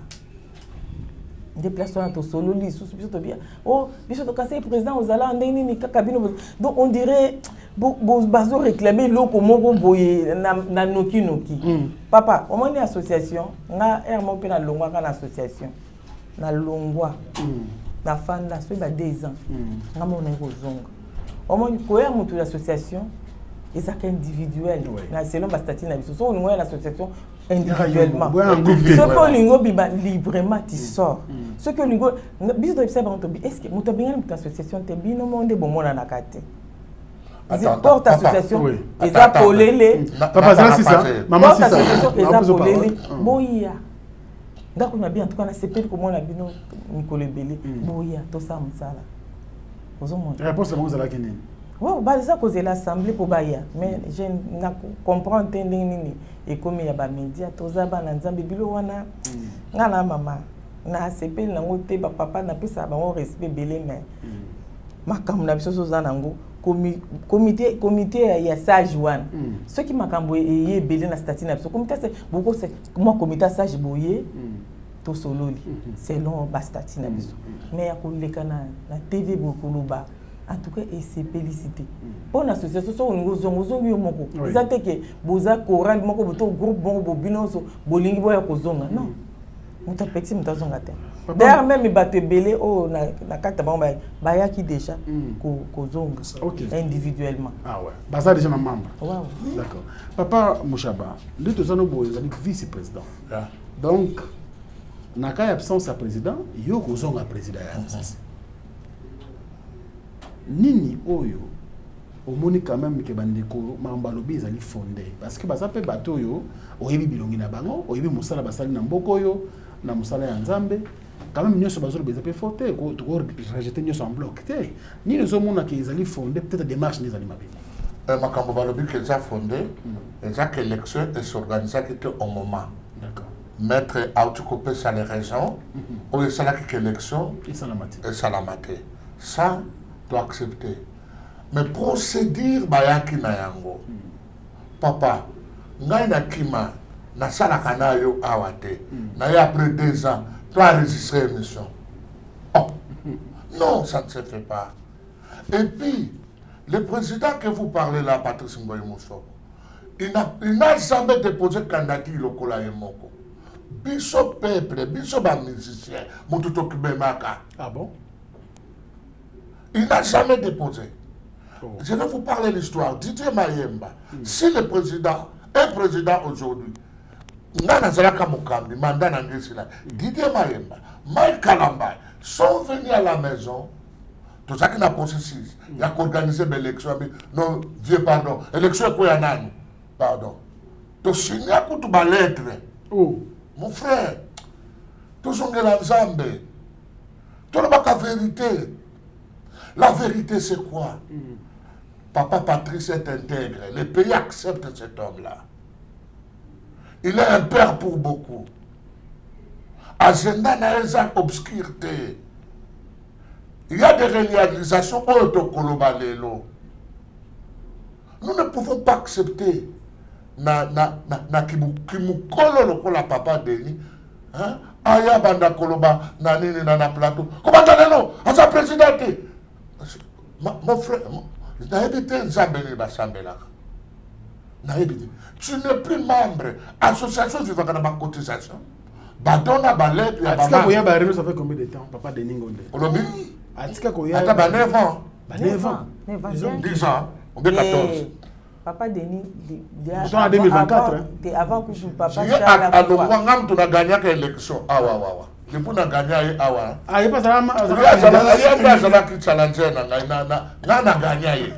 Déplacement to solo li sous biso to bien. Oh, biso to kasser président ozala ndeni ni kakabino. Donc on dirait bazo réclamer loko moko boye na noki. Papa, on moni association, nga ermo pe na longwa kana association. Na longwa. Na fanda so ba 2 ans. Nga mona ko zonga. Au moins, il y a une association, et ça individuel. Selon ma statut, on a une association individuellement. Ce que l'Ingo librement, tu sors. Ce que l'Ingo, est-ce que tu as bien une association, tu as bien un monde bon à la carte. Ils portent association, ils appellent papa, c'est ça. Maman, c'est ça. Ils appellent Boya. Donc, on a bien, en tout cas, on a CP comme on a bien Nicolas Bélé. Boya, tout ça, Moussala. Réponse à vous à Kenya. Oui, ça cause l'assemblée pour Baya, mais je comprends et comme il y a des médias, tous les gens bilo wana, ngana maman, na CP na ngote ba papa na pisa ba respect belé mais makambo na biso soza nango comité ya sage one. Ceux qui makambo yé belé na statut na biso comité c'est beaucoup c'est moi comité sage boyé to sololi selon ba statut na biso. Mais ya koleka na TV bokoloba en tout cas et c'est félicité pour l'association so ngo zongo yo moko ezate ke boza choral moko boto groupe bon bobinoso bolingi boya kozonga non Muta petit muta zongate. D'ailleurs même bateau belé oh na carte ba qui déjà ko zonga individuellement. Ah ouais. Baza déjà membre. Wow. D'accord. Papa Mouchaba, lui tous nos boys ali vice-président. Donc na cas absence à président, yo ko zonga président. Nini oyo omoni quand même que bandeko mambalobi ezali fondé parce que baza pe bato yo oyebi bilongi na bango oyebi musala basali na mboko yo na musala ya nzambe quand même nyoso bazolo beza pe forte ko rejeter nyoso en bloc te ni les hommes qui ezali fondé peut-être démarche des animaux makambo balobi que ça fondé ça que l'élection est s'organiser que au moment d'accord mettre autocopé sur les régions ou ça la que l'élection et salamate ça doit accepter. Mais procédure bayaki na yango. Papa, ngai na kima na sala kana yo awate. Na ya après 2 ans, tu as enregistré émission. Oh. Non, ça ne se fait pas. Et puis, le président que vous parlez là, Patrice Ngoyi Moussoko, il n'a jamais déposé candidature lokola yemoko. Biso peuple, biso ba musicien, mututo kibemaka. Ah bon? Il n'a jamais déposé. Je vais vous parler l'histoire. Didier Mayemba, si le président, un président aujourd'hui, Didier Mayemba, Mike Kalamba sont venus à la maison, tout ça qui n'a pas processus, il y a organisé l'élection, non, vieux pardon, élection quoi y a pardon. Tu signes à coup de lettre. Mon frère, tu sont la Zambé, tu n'as pas la vérité. La vérité, c'est quoi? Papa Patrice est intègre. Le pays accepte cet homme-là. Il est un père pour beaucoup. Agenda n'a pas obscurité. Il y a des réalisations autocolombalelo. Nous ne pouvons pas accepter na kimukolo la papa Denis. Hein? Aya banda koloba na nini na plateau. Comment t'allez-nous? À sa présidente. Mon frère, tu n'es plus membre. Association vivant dans ma cotisation. Badona balette, il y a ça fait combien de temps, papa Denis Ngonde? Olobi? Atika Koya. Attends, 9 ans. 9 ans. 10 ans. On est 14. Papa Denis, en 2024. Avant que papa Charles. Alors, tu as gagné l'élection. Ah, ouais. Depuis qu'on a gagné, ah, il passe à la challenger, on a gagné.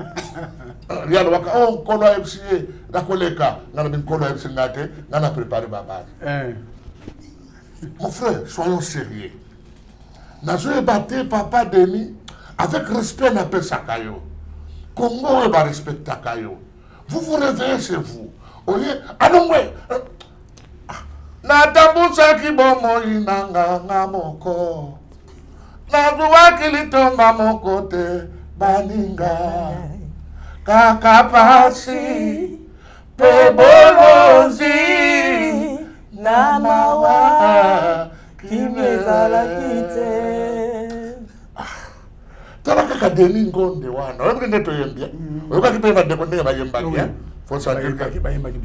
Real waka oh kolo FCA na koleka na bin kolo FC ngate na préparer ma base. Mon frère, soyons sérieux. Na zo battre papa Denis avec respect na pesa kayo. Congo va respecter kayo. Vous vous réveillez chez vous. Oye, anongwe. Na tambusa kibomo inanga ngamoko. Na duwa kilitonga mokote baninga. Kakapasi pebolozi na mawa kimezala kite. Tala kaka Denis Ngonde wana. Wewe ndio toyembia. Wewe kipenda dekonde bayembagia. Faut savoir que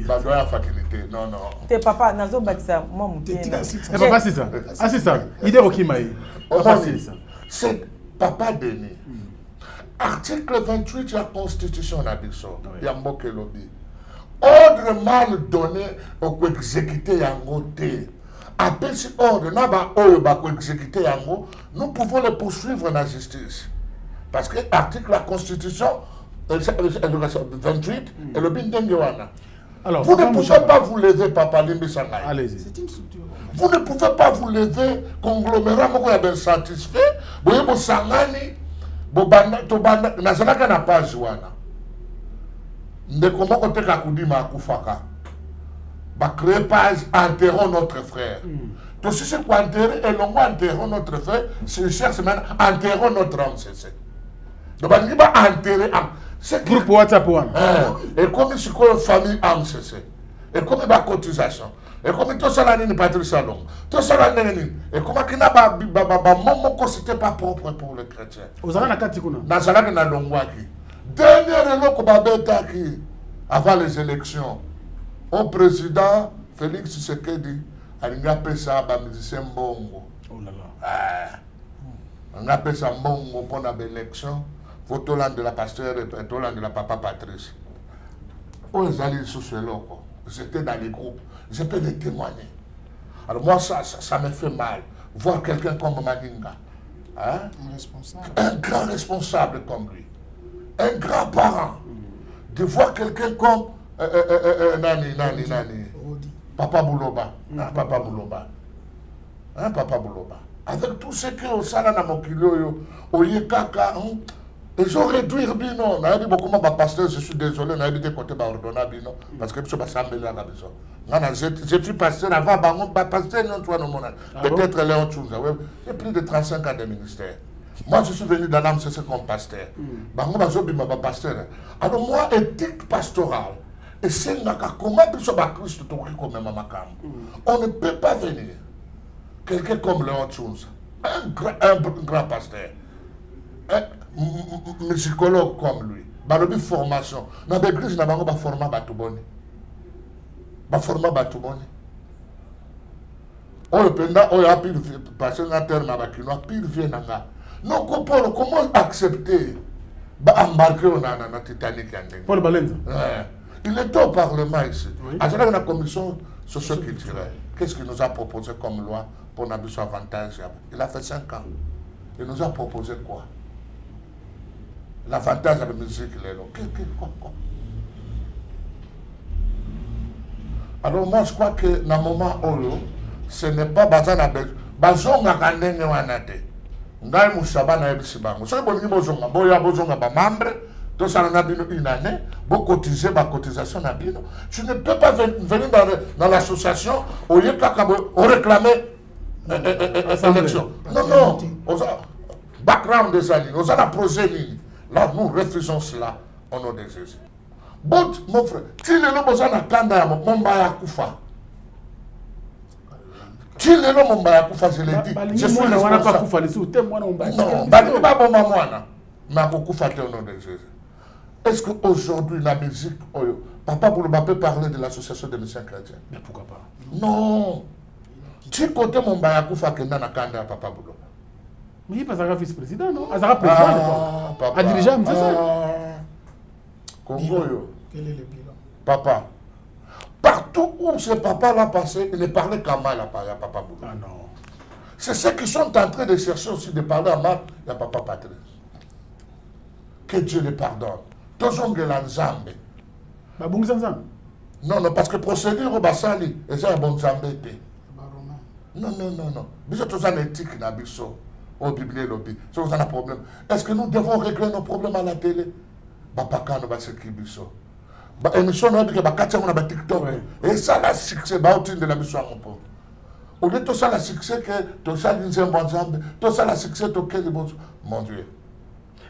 badoya facilité. Non. Te papa nazo bakisa moi mutene. Papa c'est ça. Ah c'est ça. Idée Okimai. Papa c'est ça. C'est papa Denis. Article 28 de la Constitution, il y a un lobby. Ordre mal donné au exécuter Yangote. Après ce ordre, nous pouvons le poursuivre dans la justice. Parce que l'article de la Constitution 28 est le Bindengewana. Alors, vous ne pouvez pas vous lever, Papa Limbi Sangai. Allez-y. C'est une structure. Vous ne pouvez pas vous lever, conglomérat, vous avez satisfait, vous avez sangani. Bobanda nazalaka na page wana ndeko moko te kakudima akufaka ba créer page enterrons notre frère to si c'est quoi enterrer et longo enterrons notre frère si cherche maintenant enterrons notre âme c'est donc bangi ba enterrer âme c'est groupe WhatsApp wana et comme si quoi famille âme c'est et comme ba cotisation et comme tout ça là ni Patrice Salon tout ça là ni et comment kina ba momoko c'était pas propre pour les chrétiens ozala na kati kuna na zalaka na longwaki dernier loko babetaki avant les élections au président Félix Tshisekedi alinga pesa ba musicien mbongo. Oh là là. On appelle ça mbongo pour l'élection. Faut Toland de la pasteur et Toland de la papa Patrice. Oh, les alliés sociologues, j'étais dans les groupes, je peux les témoigner. Alors moi, ça me fait mal. Voir quelqu'un comme Maninga. Hein? Un grand responsable comme lui. Un grand parent. De voir quelqu'un comme Nani. Papa Bouloba. Papa Bouloba. Hein, Papa Bouloba. Avec tout ce que au Sala na Mokilo, au Yekaka, ils ont réduit Bino. On a dit beaucoup de pasteurs, je suis désolé, on a dit côté Bardona Bino, parce que je suis assemblé là. Je suis pasteur avant, pasteur, peut-être Léon Tchouza. J'ai plus de 35 ans de ministère. Moi, je suis venu dans l'âme, c'est comme pasteur. Pasteur. Alors, moi, éthique pastorale, et c'est comment Christ on ne peut pas venir. Quelqu'un comme Léon Tchouza, un grand pasteur, un musicologue comme lui, une formation. Dans l'église, nous avons formé Batouboni. On a pu passer un terme avec nous, puis vient nanga. Non, comment accepter d'embarquer dans la Titanic? Paul Balenza. Il est au Parlement ici. À la commission socio-culturelle, qu'est-ce qu'il nous a proposé comme loi pour nous avoir avantage? Il a fait 5 ans. Il nous a proposé quoi? L'avantage de la musique, quoi? Alors moi, je crois que dans le moment où ce n'est pas bazana bazonga kanenge wanate. Ngai musaba na ebisibango. So bolingi bozonga, boya bozonga ba membre, to ça na bino une année, bo cotiser ba cotisation na bino. Tu ne peux pas venir dans l'association au lieu au réclamer élection. Non. Background des années, on a un projet ligne. Là, nous refusons cela au nom de Jésus. Bon, mon frère, si les gens ont un kanda, mon baya kufa. Si les gens ont un baya kufa, je l'ai dit. Je suis responsable. Non, pas bon maman. Mais kufa au nom de Jésus. Est-ce qu'aujourd'hui, la musique, Papa Bouloba peut parler de l'association des musiciens chrétiens? Mais pourquoi pas? Non. Tu côté mon baya kufa que dans un kanda, Papa Bouloba. Mais il n'est pas vice-président, non? Il n'est pas président. Un dirigeant, c'est ça? Congo, quel est le bilan? Papa. Partout où ce papa-là passé, il ne parlait qu'à mal à Papa Boulou. Ah non. C'est ceux qui sont en train de chercher aussi de parler à mal à Papa Patrice. Que Dieu le pardonne. Tozongela Nzambe. Non, parce que procédure au Bassali, c'est un bon Nzambe. Non. Biso tous en éthique na biso. Au Bible lobby. Ça vous a un problème. Est-ce que nous devons régler nos problèmes à la télé? Papa nous va se kibiso. Émission nous dit que bakatcha on a TikTok. Et ça la succès ba outil de la mission en po. Au lieu de ça la succès que to ça l'inzembo nzambe, to ça la succès to quel bon mon Dieu.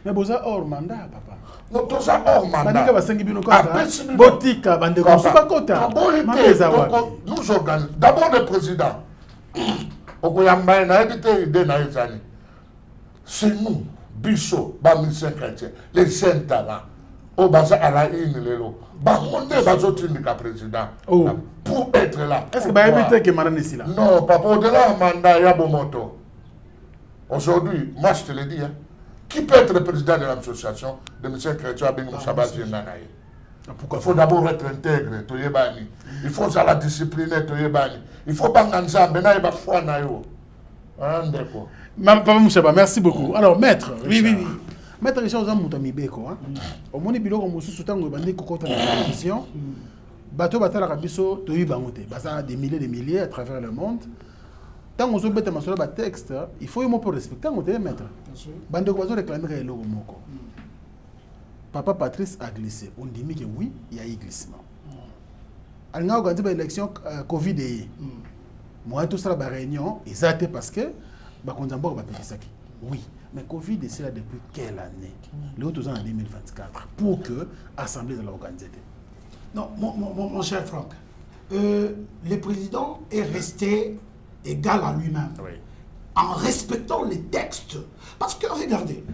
Mais boza hors mandat papa. Non to ça hors mandat. Bandika basengi bino kota. Botika bande ko suka kota. Nous organisons d'abord le président. Okoyamba na habité idée na ezali. C'est nous, Bisso, musiciens chrétiens, les saints talents, au Baza à la Lelo, Bamonde Bazotinika président, pour être là. Est-ce que Baïmite est malade ici là? Non, papa, au-delà mandat, il y a bon moto. Aujourd'hui, moi je te le dis, hein, qui peut être le président de l'association de musiciens chrétiens à Bingou Sabat Nanaye? Il faut d'abord être intègre, il faut la discipliner, il faut pas Papa Mouchaba, merci beaucoup. Alors, maître. Oui. Maître Richard Ozamoutami Beko. Au moins, il y a une télévision. Bateau Batala Rabiso, Toyi Bangote. Des milliers à travers le monde. Tant qu'on a un texte, il faut respecter le maître. Bande de réclamer le moko. Papa Patrice a glissé. On dit que oui, il y a eu glissement. On a organisé l'élection Covid. Moi, tout ça, la réunion, exactement parce que oui, mais Covid est là depuis quelle année? Le autre en 2024 pour que l'Assemblée de l'organiser. Non, mon cher Franck, le président est resté égal à lui-même en respectant les textes. Parce que regardez,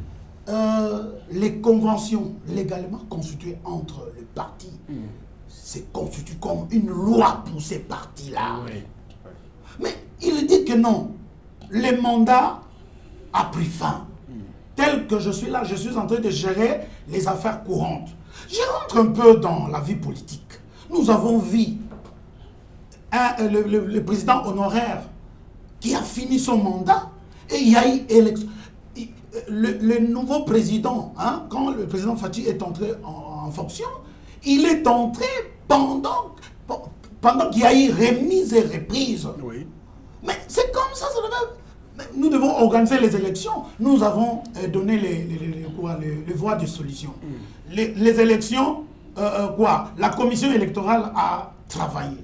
les conventions légalement constituées entre les partis, c'est constitué comme une loi pour ces partis-là. il dit que non, le mandat a pris fin. Tel que je suis là, je suis en train de gérer les affaires courantes. Je rentre un peu dans la vie politique. Nous avons vu le président honoraire qui a fini son mandat et il y a eu élection. Le nouveau président, hein, quand le président Fathi est entré en fonction, il est entré pendant qu'il y a eu remise et reprise. Oui. Mais c'est comme ça, nous devons organiser les élections. Nous avons donné les voies de solution. Les élections, la commission électorale a travaillé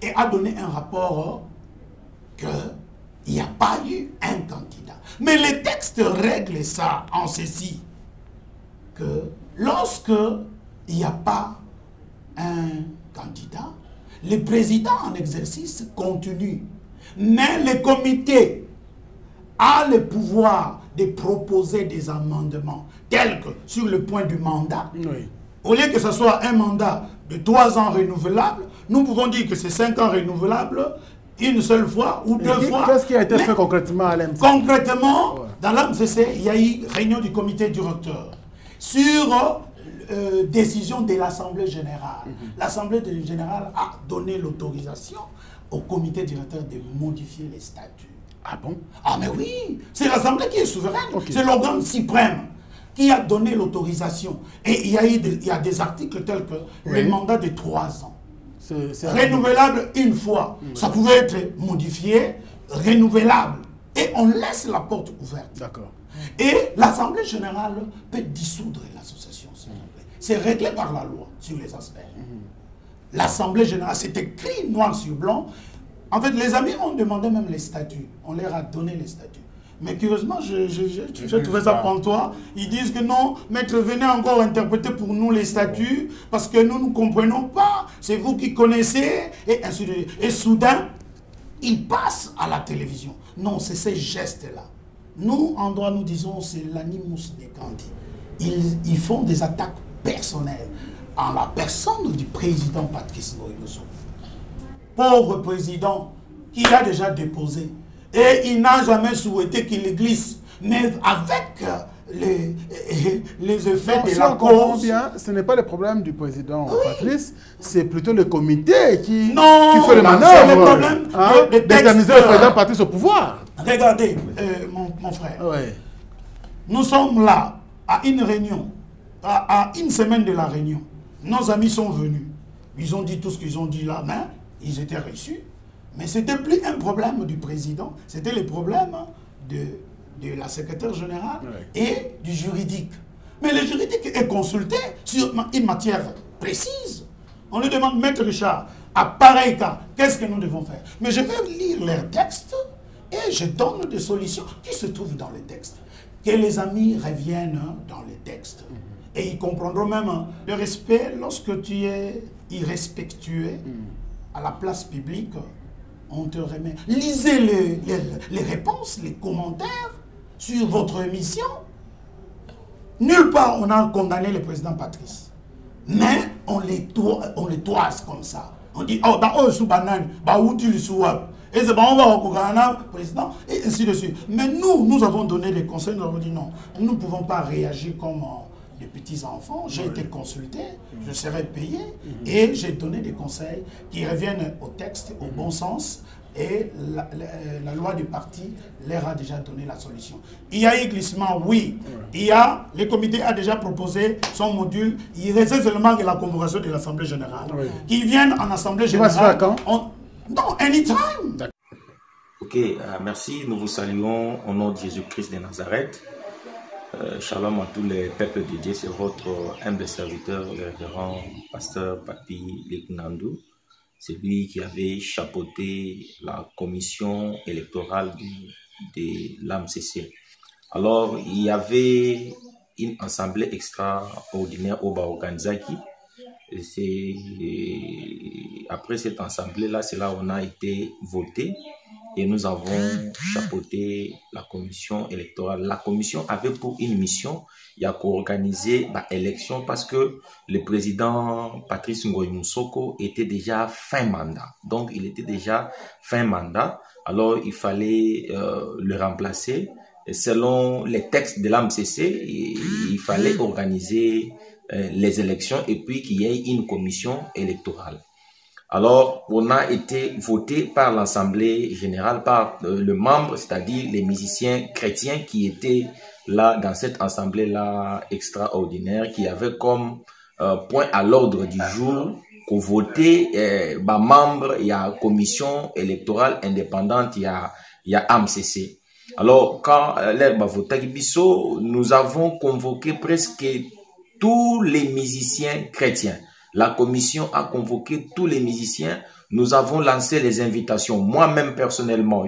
et a donné un rapport qu'il n'y a pas eu un candidat. Mais les textes règlent ça en ceci, que lorsque il n'y a pas un candidat, le président en exercice continue. Mais le comité a le pouvoir de proposer des amendements tels que sur le point du mandat. Oui. Au lieu que ce soit un mandat de 3 ans renouvelable, nous pouvons dire que c'est 5 ans renouvelables une seule fois ou 2 fois. Qu'est-ce qui a été fait concrètement à l'AMCC? Concrètement, dans l'AMCC, il y a eu réunion du comité directeur sur décision de l'Assemblée générale. L'Assemblée générale a donné l'autorisation au comité directeur de modifier les statuts. Ah bon? Ah mais oui, c'est l'Assemblée qui est souveraine, c'est l'organe suprême qui a donné l'autorisation. Et il y a des articles tels que le mandat de 3 ans. C'est renouvelable une fois. Ça pouvait être modifié, renouvelable. Et on laisse la porte ouverte. D'accord. Et l'Assemblée générale peut dissoudre l'association, s'il vous plaît. C'est réglé par la loi sur les aspects. L'Assemblée générale, c'est écrit noir sur blanc. En fait, les amis ont demandé même les statuts. On leur a donné les statuts. Mais curieusement, j'ai trouvé ça pantois. Ils disent que non, maître, venez encore interpréter pour nous les statuts parce que nous ne comprenons pas. C'est vous qui connaissez. Et ainsi de suite. Et soudain, ils passent à la télévision. Non, c'est ces gestes-là. Nous, en droit, nous disons c'est l'animus decandi. Ils font des attaques personnelles en la personne du président Patrice Ngoï-Nguesson. Pauvre président qui a déjà déposé. Et il n'a jamais souhaité qu'il glisse. Mais avec les effets de la cause... Bien, ce n'est pas le problème du président Patrice, c'est plutôt le comité qui fait le manœuvre. C'est le problème d'éterniser le président Patrice au pouvoir. Regardez, mon frère. Ouais. Nous sommes là, à une réunion, à une semaine de la réunion. Nos amis sont venus. Ils ont dit tout ce qu'ils ont dit là, mais ils étaient reçus. Mais ce n'était plus un problème du président, c'était le problème de la secrétaire générale et du juridique. Mais le juridique est consulté sur une matière précise. On lui demande, Maître Richard, à pareil cas, qu'est-ce que nous devons faire? Mais je vais lire leurs textes et je donne des solutions qui se trouvent dans les textes. Que les amis reviennent dans les textes. Et ils comprendront même le respect lorsque tu es irrespectueux à la place publique. On te remet. Lisez les réponses, les commentaires sur votre émission. Nulle part on a condamné le président Patrice. Mais on les toise comme ça. On dit, oh, bah, sous banane, bah, où tu le souhaites. Et c'est bon, on va au président, et ainsi de suite. Mais nous avons donné des conseils, nous avons dit non, nous ne pouvons pas réagir comme des petits-enfants. J'ai été consulté, je serai payé, et j'ai donné des conseils qui reviennent au texte, au bon sens, et la loi du parti leur a déjà donné la solution. Il y a eu glissement, oui. Le comité a déjà proposé son module. Il reste seulement que la convocation de l'Assemblée générale. Qui viennent en Assemblée générale. Tu vas se faire quand? Non, anytime. Ok, merci. Nous vous saluons au nom de Jésus-Christ de Nazareth. Shalom à tous les peuples de Dieu. C'est votre humble serviteur, le révérend pasteur Papi Lekunandou. C'est lui qui avait chapeauté la commission électorale de l'AMCC. Alors, il y avait une assemblée extraordinaire au Baoganzaki. Après cette assemblée-là, c'est là où on a été voté. et nous avons chapeauté la commission électorale. La commission avait pour une mission, il y a qu'organiser l'élection parce que le président Patrice Ngoï Moussoko était déjà fin mandat. Donc, il était déjà fin mandat. Alors, il fallait le remplacer. Et selon les textes de l'AMCC, il fallait organiser les élections et puis qu'il y ait une commission électorale. Alors, on a été voté par l'Assemblée générale, par le membre, c'est-à-dire les musiciens chrétiens qui étaient là dans cette assemblée-là extraordinaire, qui avait comme point à l'ordre du jour qu'on votait membre, il y a commission électorale indépendante, il y a AMCC. Alors, quand l'herbe a voté Bisso, nous avons convoqué presque tous les musiciens chrétiens. La commission a convoqué tous les musiciens. Nous avons lancé les invitations. Moi-même, personnellement,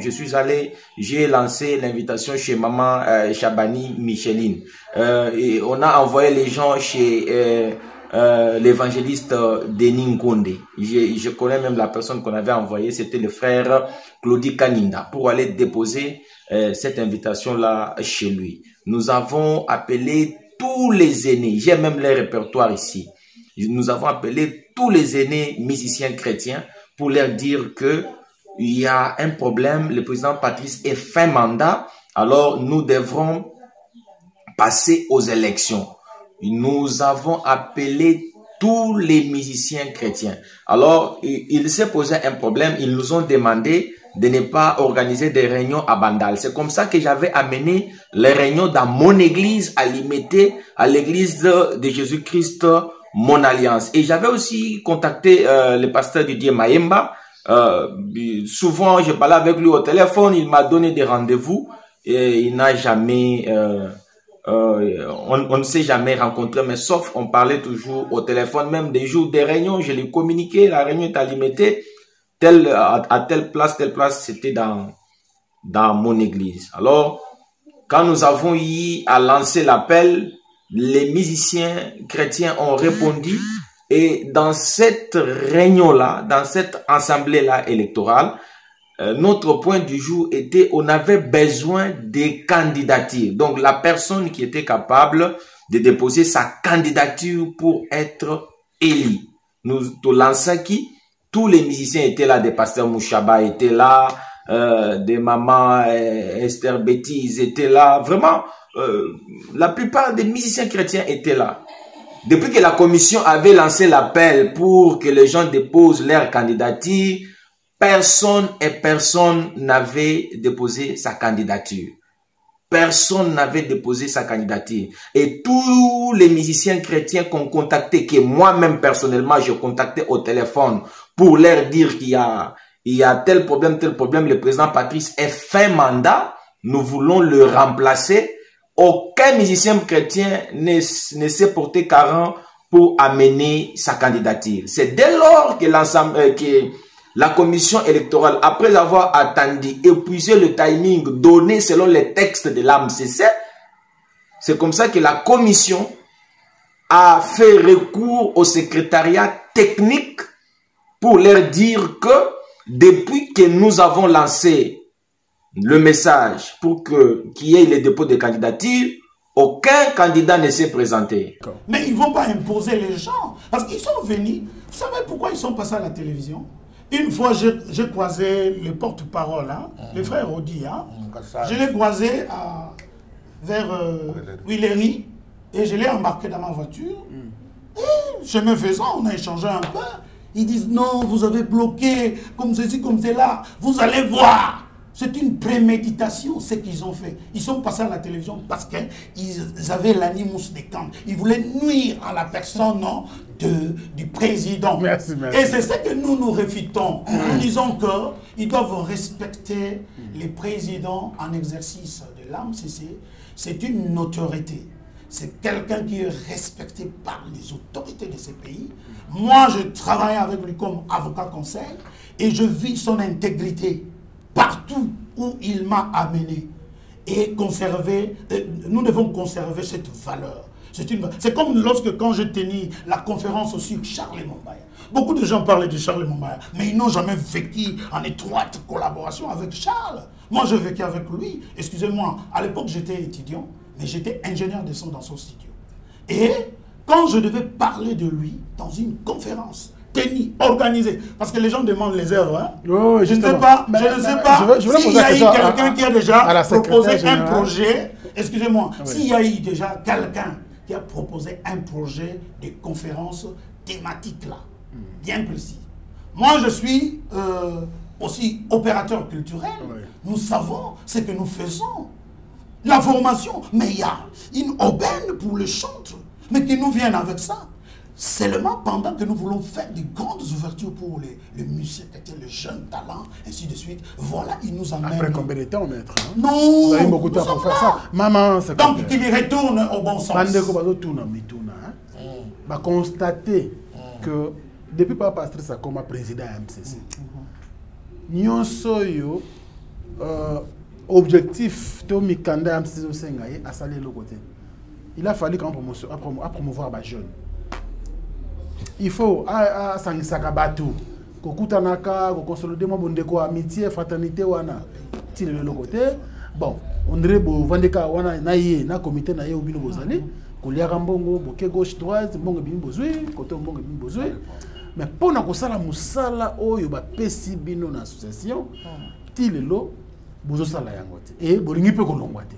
j'ai lancé l'invitation chez maman Chabani Micheline. Et on a envoyé les gens chez l'évangéliste Denis Nkonde. Je connais même la personne qu'on avait envoyée, c'était le frère Claudie Kaninda, pour aller déposer cette invitation-là chez lui. Nous avons appelé tous les aînés. J'ai même les répertoires ici. Nous avons appelé tous les aînés musiciens chrétiens pour leur dire que il y a un problème. Le président Patrice est fin mandat, alors nous devrons passer aux élections. Nous avons appelé tous les musiciens chrétiens. Alors, il s'est posé un problème. Ils nous ont demandé de ne pas organiser des réunions à Bandal. C'est comme ça que j'avais amené les réunions dans mon église à Limité, à l'église de Jésus-Christ, Mon Alliance. Et j'avais aussi contacté le pasteur Didier Mayemba. Souvent, je parlais avec lui au téléphone. Il m'a donné des rendez-vous et il n'a jamais... on ne s'est jamais rencontré, mais sauf on parlait toujours au téléphone, même des jours des réunions, je lui communiquais, la réunion est à Limité, à telle place, c'était dans mon église. Alors, quand nous avons eu à lancer l'appel, les musiciens chrétiens ont répondu et dans cette réunion-là, dans cette assemblée-là électorale, notre point du jour était, on avait besoin des candidatures. Donc, la personne qui était capable de déposer sa candidature pour être élu. Nous, tous les musiciens étaient là, des pasteurs Mouchaba étaient là, des mamans Esther Betty, ils étaient là. Vraiment, la plupart des musiciens chrétiens étaient là. Depuis que la commission avait lancé l'appel pour que les gens déposent leur candidature, personne n'avait déposé sa candidature. Personne n'avait déposé sa candidature. Et tous les musiciens chrétiens qu'on contactait, que moi-même personnellement, je contactais au téléphone pour leur dire qu'il y a tel problème, le président Patrice est fin mandat, nous voulons le remplacer. Aucun musicien chrétien ne s'est porté garant pour amener sa candidature. C'est dès lors que la commission électorale, après avoir attendu, épuisé le timing donné selon les textes de l'AMCC, c'est comme ça que la commission a fait recours au secrétariat technique pour leur dire que depuis que nous avons lancé le message pour qu'il y ait le dépôt de candidature, aucun candidat ne s'est présenté. Mais ils ne vont pas imposer les gens, parce qu'ils sont venus. Vous savez pourquoi ils sont passés à la télévision? Une fois, j'ai croisé le porte-parole, hein, le frère Rodi. Hein. Je l'ai croisé vers Willery et je l'ai embarqué dans ma voiture. Et chemin faisant, on a échangé un peu. Ils disent non, vous avez bloqué, comme ceci, comme cela. Vous allez voir. C'est une préméditation, ce qu'ils ont fait. Ils sont passés à la télévision parce qu'ils avaient l'animus des camps. Ils voulaient nuire à la personne du président. Merci. Et c'est ce que nous réfutons. Nous disons qu'ils doivent respecter les présidents en exercice de l'AMCC. C'est une autorité. C'est quelqu'un qui est respecté par les autorités de ce pays. Moi, je travaille avec lui comme avocat conseil et je vis son intégrité partout où il m'a amené. Et nous devons conserver cette valeur. C'est comme lorsque quand j'ai tenu la conférence sur Charles Mombaya. Beaucoup de gens parlaient de Charles Mombaya, mais ils n'ont jamais vécu en étroite collaboration avec Charles. Moi, je vécu avec lui. Excusez-moi, à l'époque, j'étais étudiant, mais j'étais ingénieur de son dans son studio. Et quand je devais parler de lui dans une conférence tenue, organisée, parce que les gens demandent les heures, hein? Oh, je ne sais pas s'il y a eu quelqu'un qui a déjà proposé un projet, excusez-moi, s'il y a eu déjà quelqu'un qui a proposé un projet de conférence thématique là, bien précis. Moi, je suis aussi opérateur culturel. Nous savons ce que nous faisons. La formation, mais il y a une aubaine pour les chantres, mais qui nous viennent avec ça. Seulement pendant que nous voulons faire de grandes ouvertures pour les musiciens, les jeunes talents, ainsi de suite. Voilà, ils nous amènent. Après combien de temps, maître? Non, vous avez beaucoup de temps pour faire ça. Maman, c'est donc, qu'il retourne au bon sens. On va constater que depuis que Pasteur Sakoma président MCC, nous sommes objectif de Mikanda MCC à saler le côté. Il a fallu qu'on promouvoir les jeunes. Il faut à Sangisakabatu, Kokutanaka, consolider mon bondeko amitié, fraternité wana. Tire le côté. Bon, on dirait que Vandeka wana naie na comité naie ou bino bozali, Koliara mbongo, boke gauche droite, mbongo bino bozui, côté mbongo bino bozui. Mais pour na kosala musala oyo ba pesi bino na association, tile lo bozo sala yango te. Et bolingi pe kolongwa te.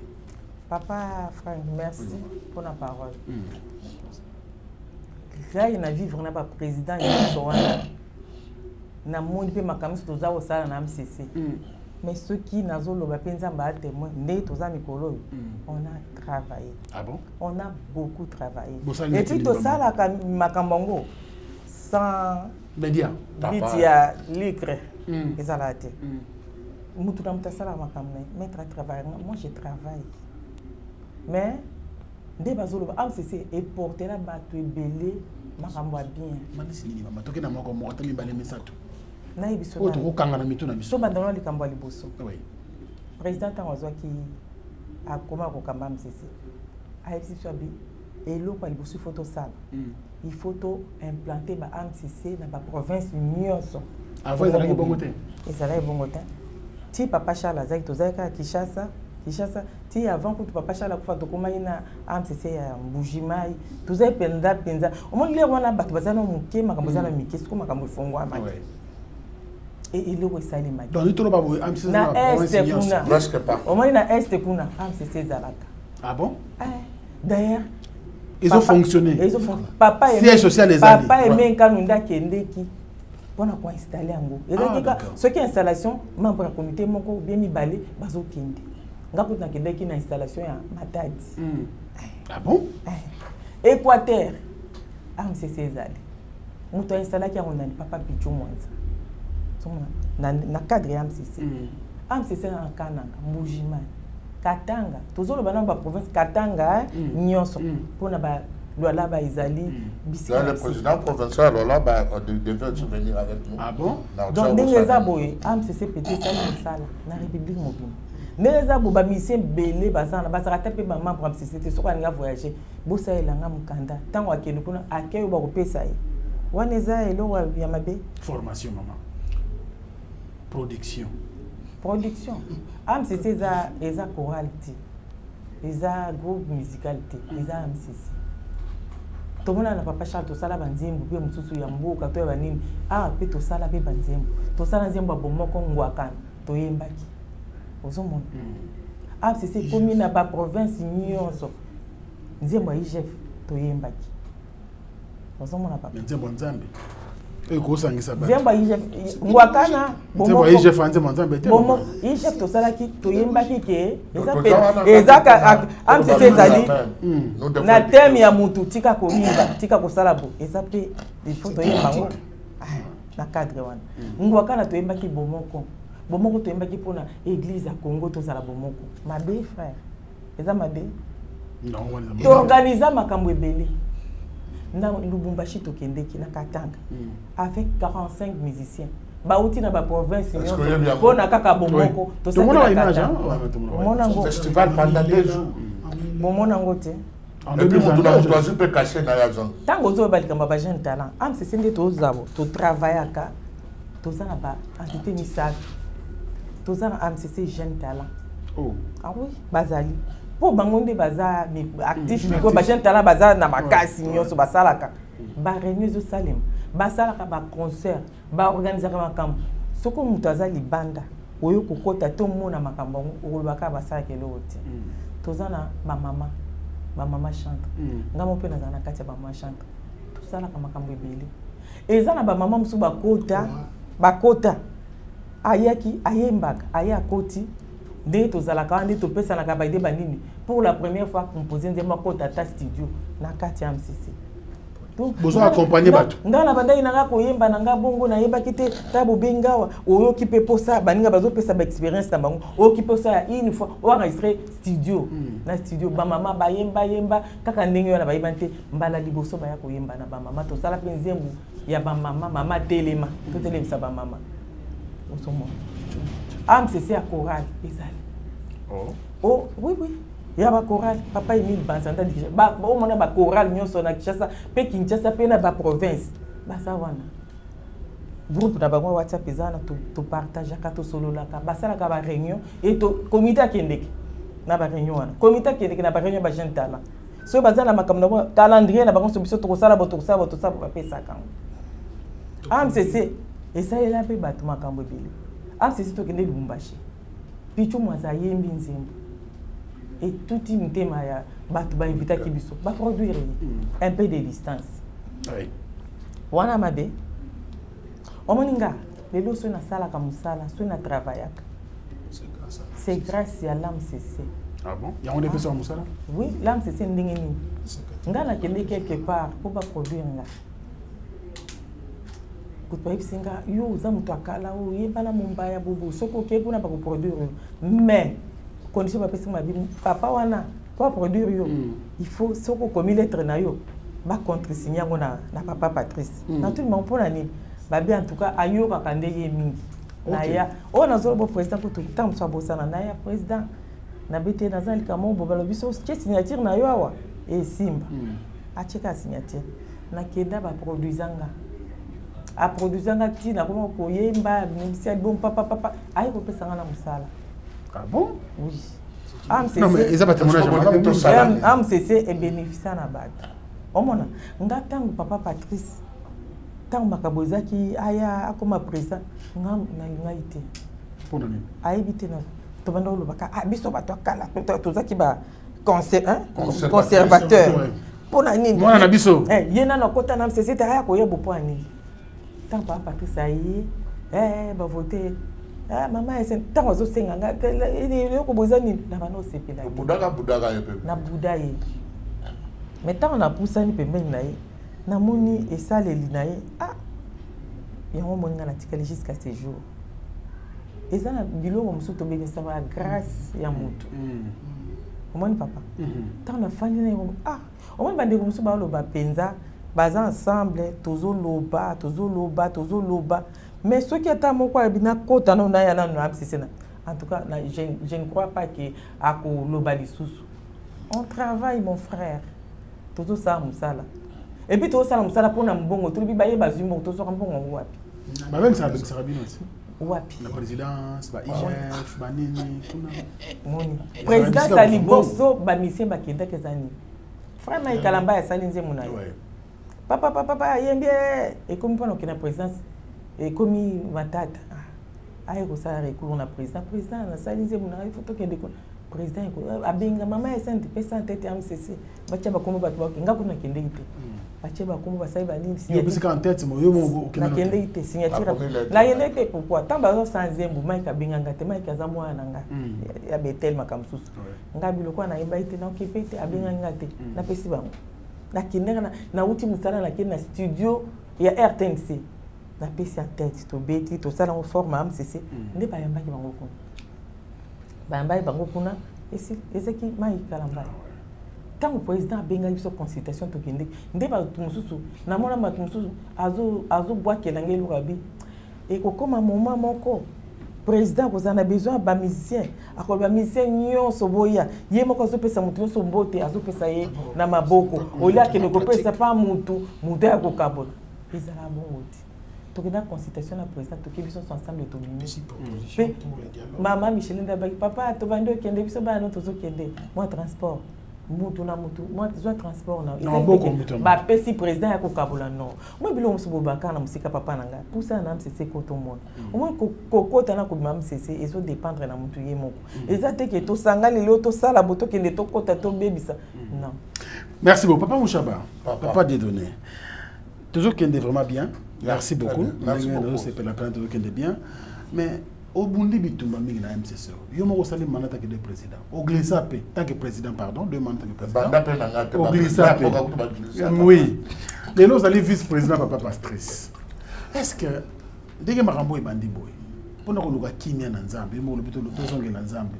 Papa Franck, merci pour la parole. Là, il a vivre na pas président na monde pe makamisi toza au sala na MCC. Mais ceux qui n'ont pas pensa ba témoin, né toza mikolo, on a travaillé. Ah bon? On a beaucoup travaillé. Et puis to sala makambango sans média. Bitia lucre. Ezalate. Mutu na mutasala makamne, mettre à travailler. Moi je travaille. Mais dès bazolo MCC et porter la bateau belé makambo bien. Manisi ni mama toke na moko moko tami balé mesato. Na ibiso. O to kanga na mitu na biso. So bandana likambo liboso. Oui. Président Tangozo qui a comment ko kamba MCC. A ibiso bi eloko liboso photo sala. Il faut implanter ba MCC dans la province nyonso. Avant ils allaient bongo te. Ils allaient bongo te. Ti papa Charles Azaki tozaka Kinshasa. Kinshasa, ti avant que tu papa Charles kufa tokoma ina MCC ya Mbujimai, tuzai penda. Au moins les wana batu bazana muke makambo zana mike, siko makambo fongwa ma. Et il est sali ma. Donc tout le babo MCC na presque pas. Au moins na est kuna MCC zalaka. Ah bon? D'ailleurs, ils ont fonctionné. Ils ont fonctionné. Papa et siège social les années. Papa et Menkanunda Kendeki. On a quoi installer en go. Et donc ce qui est installation, membre du comité moko bien mi balé bazo kende. Ngapo na kendeki na installation ya Matadi. Ah bon? Équateur. MCC zali. Muto installa ki on a papa Pichu Mwanza. Na cadre ya MCC. MCC na Kananga, Mbujimai, Katanga. Tozolo bana ba province Katanga nyonso pona ba Lola ba izali bisika. Le président provincial Lola ba devait se venir avec nous. Ah bon? Donc ndengeza boye MCC peut-être ça na République mobile. Neza boba mission belé bazana bazaka pe ba membre de société so kwaninga voyager bosa elanga mukanda tango akende kuna akeyo ba kopesa ye waneza elo wa ya mabe formation maman production MCC eza choralité eza groupe musicalité eza MCC tomona na papa Charles to sala banzembo pe mususu ya mboka to ya banini pe to sala pe banzembo to sala nzembo bomoko ngwakana to yembaki Ozomon. MCC commune na ba province nyonso. Nzembo IGF to yembaki. Ozomona papa. Nzembo nzambe. Eko sangisa ba. Nzembo IGF ngwakana bomoko. Nzembo IGF nzembo nzambe te. Bomo IGF to salaki to yembaki ke ezaka MCC zali. Na thème ya mutu tika ko yimba, tika ko sala bo. Ezape il faut to yembango. Na cadre wana. Ngwakana to yembaki bomoko. Bomoko to yembaki pona église à Congo to sala bomoko. Mabe frère. Eza mabe? Non, to organiser makambo ebele. Na Lubumbashi to kendeki na Katanga. Avec 45 musiciens. Bauti na ba province nyonso. Pona kaka bomoko to sala. Tout le monde a image hein. Mona ngo festival pendant 2 jours. Mona ngo te. En 2022, tu peux cacher na yazon. Tant que tu as un jeune talent, c'est une tu travailles tu as une entité missage. Tu as un jeune talent. Oh. Ah oui, Bazali. Pour bangonde baza actif miko ba jeune talent baza na makasi nyoso basalaka. Ba réunion zo salem. Basalaka ba concert, ba organiser makambo. Soko mutu aza libanda, oyo kokota to mona makambo olobaka basalaka eloti. Tozana ba mama chante. Ngamo pe na kati ya ba mama chante. Tosalaka makambo ebele. Ezana ba mama musu bakota. Ayaki ayembaka, ayakoti. Dès que tu as la carte, tu peux faire banini. Pour la première fois, composer un tata studio na kati MCC. Besoin accompagner bato. Ngala bandai na ko yemba na ngabongo na yeba kite tabo bengawa oyo ki pe posa baninga bazo pesa ba experience na bango oyo ki posa une fois o enregistrer studio na studio ba mama ba yemba kaka ndenge na ba yebante mbala liboso ba ya ko yemba na ba mama to sala penzembu ya ba mama telema to telemisa ba mama. Osomo. MCC à chorale, oh, oui. Il y a un chorale. Papa Emile Banzanda dit on a un chorale, nous sommes à Kinshasa, pe Kinshasa, pe na ba province. Ça wana. Groupe na bango WhatsApp ezana to partage ka to solo la ka. Basala ka ba réunion et to comité kendeki. Na ba réunion wana. Comité kendeki na ba réunion ba jeune talent. So bazana makamna calendrier na bango so biso to sala ba pesa kan. MCC et ça il a pe batu makambo bile. C'est ce que nous Lubumbashi. Puis tout moi ça yembi nzembo. Et tout il thème ya batu ba inviter kibiso. Ba produire un peu de distance. Oui. Wana mabe. Omoninga, les deux sont na sala kamusala, sont na travaillaka. C'est grâce à l'AMCC. Ah bon? Il y a un épisode musala? Oui, l'AMCC ndenge ni. Ngana kende quelque part pour ba produire nga. Singa yo za mutu akala o yebana mumbaya bubu soko ke kuna ba ko produire mais condition ba pesa ma bi papa wana pour produire yo il faut soko comme lettre na yo ba contre-signer ngona na papa Patrice na tout le monde pour ni ba bien en tout cas ayo ka kande ye mingi na ya on a zo bo président pour tout temps so bosana na ya président na bete na zali kama bo balo biso signature na yo awa et simba a cheka signature na kenda ba produisanga a produisanga ti na kono ko yemba ministère bon papa ayi ko pesa ngana musala. Ah bon? Oui. Non mais ils ont pas témoignage. MCC est bénéficiaire na bad. Omona nga tangu papa Patrice tangu makabozaki aya akoma président ngam na lingaite. Pour nani? Ayi bité na to banda olobaka biso bato kala to zaki ba conservateur. Pour nani? Moi na biso. Yena na kota na MCC ta aya ko yebo poani. Tant papa Patrice ayi ba voter maman ese tant ozo senga nga il ko bozani na bano sepela budaka yepe na budaye mais tant on a poussé ni pembeni na ye na moni esale linaye yango moni na tikali jusqu'à ce jour ezana biloko musu to bene ça va grâce ya mutu omoni papa tant on a fandi na yo omoni bande musu ba lo ba penza baza ensemble tozo loba mais ce qui est à mon quoi bina kota no na yana no absisena en tout cas je ne crois pas que ako loba lisusu on travaille mon frère tozo sa musala et puis tozo sa musala pour na mbongo to bi baye bazimo tozo ka mbongo wapi ba même ça avec Sarabino aussi wapi la présidence ba IGF ba nini kuna moni président sali boso ba mission ba kenda kezani frère mai kalamba ya sali nze munayo papa yembe et comme pendant que la présidence et comme matata ayi ko sala recours na président na salize muna il faut to kende ko président ko abenga mama esente pesa tete MCC bacha bakomo batu bakinga kuna kende ite bacha bakomo basai ba nini si bisika en tête mo yo mo na kende ite signature la yele te pourquoi tant bazo sans zembu mai ka benga ngate mai ka zamwa na nga ya betel makamsusu ngabi lokwa na yeba ite na okipete abenga ngate na pesi bango na kinera na uti musala na kina studio ya RTNC na pesi en tête to beti to sala en forme MCC nde ba yamba ki bango kuna ba yamba bango kuna eseki mai kalamba tant le président benga biso consultation to kende nde ba tumususu na mona matumususu azo bwa kelange lukabi e ko koma moment moko président on a besoin de musicien akoloba musicien nyonso boya ye moko azopesa mutu nyonso mbote azopesa ye na maboko olia ke ne kopesa pa mutu ya kokabola ezala bongo te tokenda consultation na président tokebi biso ensemble to mimi mama Micheline Dabaki papa to bando kende biso bana tozo kende moi transport mutu na mutu moi zo transport na ba pesi président ya kokabola non moi bilo musu bobaka na musika papa nanga pousa na MCC koto mona moi kokota na ko MCC ezo dépendre na mutu ye moko ezate ke to sanga lelo to sala boto kende to kota to bebisa non. Merci beaucoup papa Mouchaba papa Dieudonné toujours kende vraiment bien. Merci beaucoup. Merci beaucoup. C'est la plainte de bien. Mais au Bundi bitumba mingi na MCC. Yo mo sali manata ke de président. Au Glisapé tant que président pardon, deux mandats de président. Au Glisapé. Oui. Les nos allez vice-président papa pas stress. Est-ce que dès makambo e bandi boy. Pona ko luka kimia na Nzambe, mo lobito lo tozonge na Nzambe.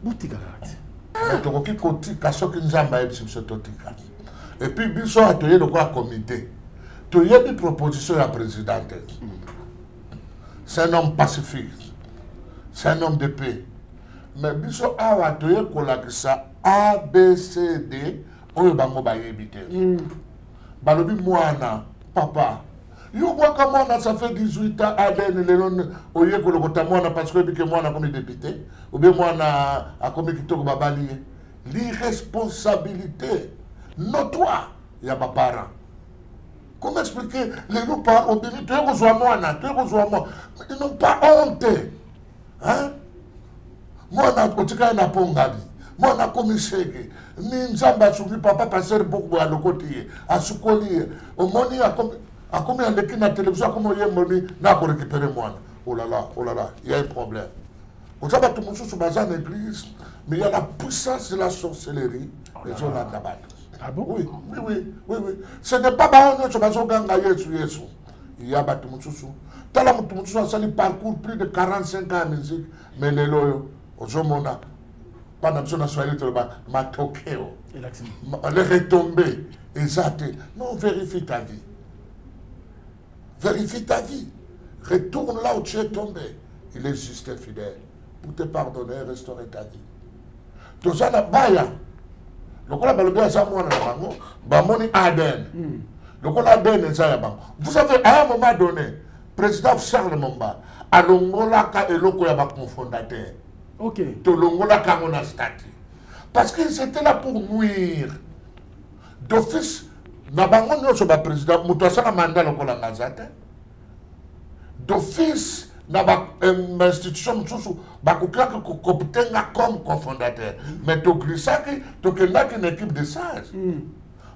Butika kati. Mais to ko koti kasoki Nzamba e biso totika. Et puis biso atoye le quoi comité. Il y a des propositions à la présidente. C'est un homme pacifique. C'est un homme de paix. Mais biso awa toye kolakisa A, B, C, D, oyo bango ba yebite. Balobi mwana, papa. Yo waka mwana ça fait 18 ans Aden lelon oye kolokota mwana parce que bike mwana comme député ou bien mwana a comme kitoko babali. L'irresponsabilité notoire ya ba parents. Comment expliquer les nos parents ont dit tu es rejoint moi, ils n'ont pas honte. Hein? Moi, on a un pongadi. Moi, on a commis chèque. Ni Nzamba souris papa passer beaucoup à l'côté. À ce collier. Au moni a commis un équipe de la télévision, comme on y a moni, n'a pas récupéré moi. Oh là là, il y a un problème. Vous savez, tout le monde sur bazar l'église, mais il y a la puissance de la sorcellerie. Et sur la tabac. Ah bon? Oui. Ce n'est pas Baron sur Bazoganga Yesu. Il y a Batumusu. Tala Mutumusu a sali parcours plus de 45 ans en musique. Mais les loyaux, aux homona, pendant que son soirée, ma tokeo. Les retombées, exact. Non, vérifie ta vie. Vérifie ta vie. Retourne là où tu es tombé. Il est juste et fidèle. Pour te pardonner et restaurer ta vie. Tout ça n'a pas. Le coup, vous savez, à un moment donné, le président Charles Momba a l'ongolaka et l'okoyaba confondateur. Ok. To l'ongolaka on a statut. Parce que c'était là pour nuire. D'office, Nabango n'y a pas président, Moutouassa mandat l'ongola Mazate. D'office, l'institution comme cofondateur. Mais tu as une équipe de sages. Tout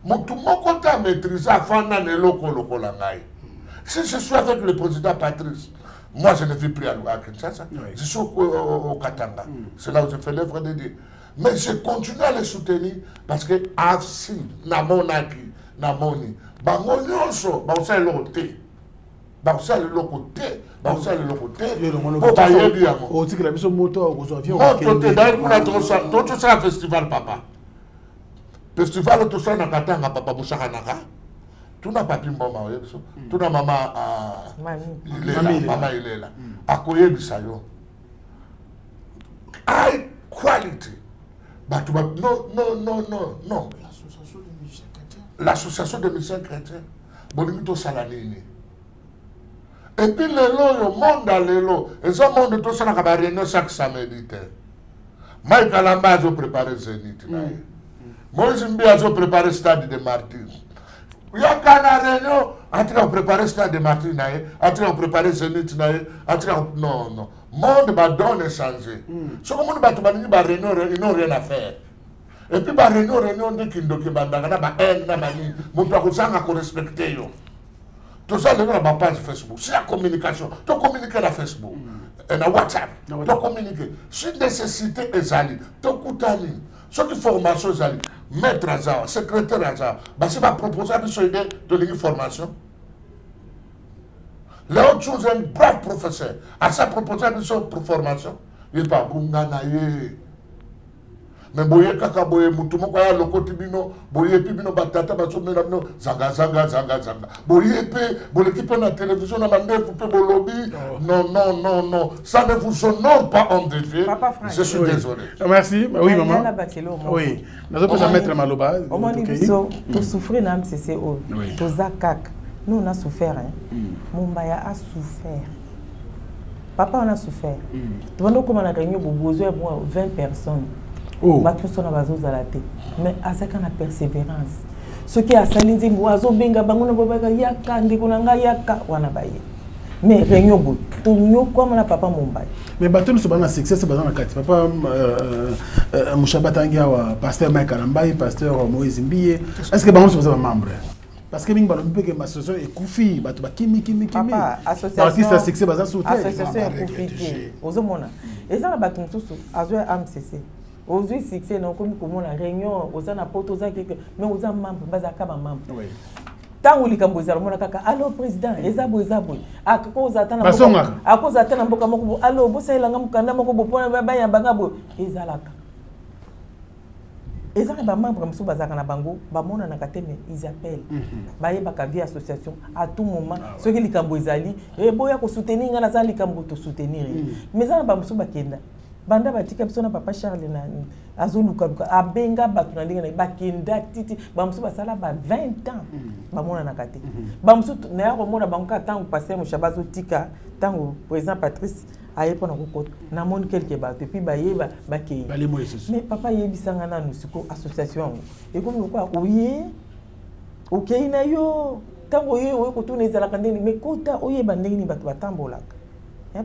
le monde a maîtrisé avant de si je suis avec le président Patrice, moi je ne vis plus à Kinshasa, je suis au Katanga. C'est là où je fais l'œuvre de Dieu. Mais je continue à les soutenir parce que si, na mon acquis, na moni, bangonyoso, c'est l'autre. Bausel le côté, Bausel le côté. Pour bailler bien. On dit que la mission moto aux avions. Tout ça festival papa. Festival tout ça na katanga papa Bouchakanaka. Tout n'a pas pu maman. Tout n'a maman maman il est là. Akoye bisayo. High quality. Non. L'association de musiciens chrétiens. Bonimito Salanini. Et puis le monde à l'élo, et ce monde tout ça n'a pas réuni chaque samedi. Mike Alamba a préparé Zénith. Moïse Mbi a préparé le stade de Martyrs. Il y a qu'un réunion, entre on préparer le stade de Martyrs, entre on préparer Zénith, non. Monde va donner changer. Ce que le monde va réunion, ils n'ont rien à faire. Et puis, réunion de Kindoki Bandagana, mon père a respecté. Tout ça, on a ma page Facebook. C'est la communication. Tu communiques à Facebook. Et à WhatsApp. Tu communiques. Si nécessité est allée, tu écoutes. Ce qui formation est allée. Maître Azar, secrétaire Azar, c'est ma proposition de l'information. L'autre chose, un brave professeur. À sa proposition pour formation, il n'est pas bon. mais boye kaka boye mutu moko ya lokoti bino boye pi bino batata basomela bino zanga boye pe boleki pe na télévision na bandefu pe bolobi non ça ne vous honore pas en défi. Je suis désolé. Merci. Oui maman. Oui. Nous allons mettre Maloba. Au moins pour souffrir na MCC to zakak. Nous on a souffert Mumbaya a souffert. Papa on a souffert. Pendant comment on a gagné besoin 20 personnes. Tous on a besoin de la tête. Mais à ça qu'on a persévérance. Ce qui a sali dit oiseau benga bangona bobaka yaka ndikunanga yaka wana baye. Mais réunion bout. Tout nous comme on a papa Mumbai. Mais bateau nous sommes dans succès c'est dans la carte. Papa Mouchabatangia wa pasteur Mike Alambai, pasteur Moïse Mbiye. Est-ce que bango sommes membre? Parce que mingi balobi que ma association est koufi, bato ba kimi. Papa, association succès bazan soutien. Association est koufi. Ozomona. Et ça la bato mususu azwa MCC. Ozui succès non comme la réunion, ozana poto za quelque mais oza membre bazaka ba membre. Oui. Tant où likambo za mona kaka allo président ezabo akoza tana mboka akoza tana mboka moko allo bosa elanga mukanda moko bopona ba yambanga bo ezalaka. Les membres de la bango, ils appellent. Ils association à tout moment. Ceux qui sont soutenir, soutenir. Mais les banda batika bisona papa Charles na azoluka abenga batu na ndenge na bakenda titi bamusu basala ba 20 ans bamona na kate bamusu na ya komona banka tango passer mo shabazo tika tango président Patrice aye pona kokota na moni quelque bato puis bayeba bakei mais papa yebisanga na nusiko association et comme quoi oye okay na yo tango yo ko tuna ezala kandeni mais kota oye bandenge ni bato batambolaka.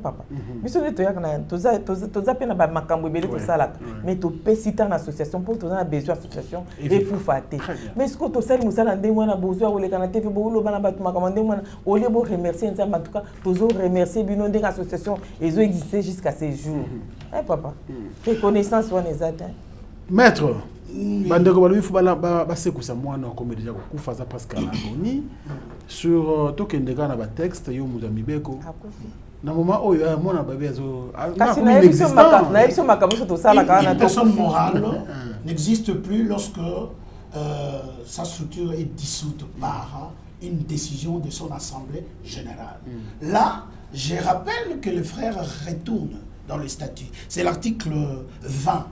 Papa. Biso ne toya kana toza pena ba makambo ebele to salaka mais to pesita na association pour to na besoin association et pour fater mais ce que to sali musala ndemwa na besoin ole kana TV bo lo bana ba makambo ndemwa ole bo remercier en tout cas tozo remercier bino ndenge association ezo exister jusqu'à ces jours. Papa. Reconnaissance on les atteint. Maître bandeko balobi fu ba sekusa mwana comme déjà kufa za presque la agonie sur to kendeka na ba texte yo muzamibeko. Une personne morale n'existe plus lorsque sa structure est dissoute par une décision de son assemblée générale. Là, je rappelle que le frère retourne dans le statut. C'est l'article 20,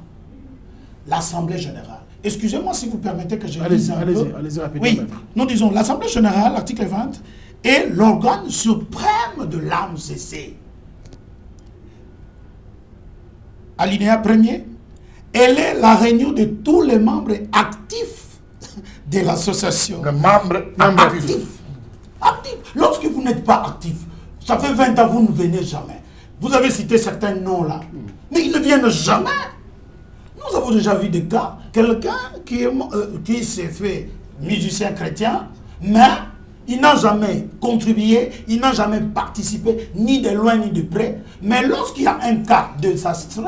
l'assemblée générale. Excusez-moi si vous permettez que je lise un peu. Allez-y rapidement. Oui, nous disons l'assemblée générale, l'article 20, est l'organe suprême de l'AMCC. Alinéa premier, elle est la réunion de tous les membres actifs de l'association. Les membres actifs. Lorsque vous n'êtes pas actif, ça fait 20 ans, vous ne venez jamais. Vous avez cité certains noms là, mais ils ne viennent jamais. Nous avons déjà vu des cas, quelqu'un qui s'est fait musicien chrétien, mais il n'a jamais contribué, il n'a jamais participé, ni de loin ni de près. Mais lorsqu'il y a un cas de désastre,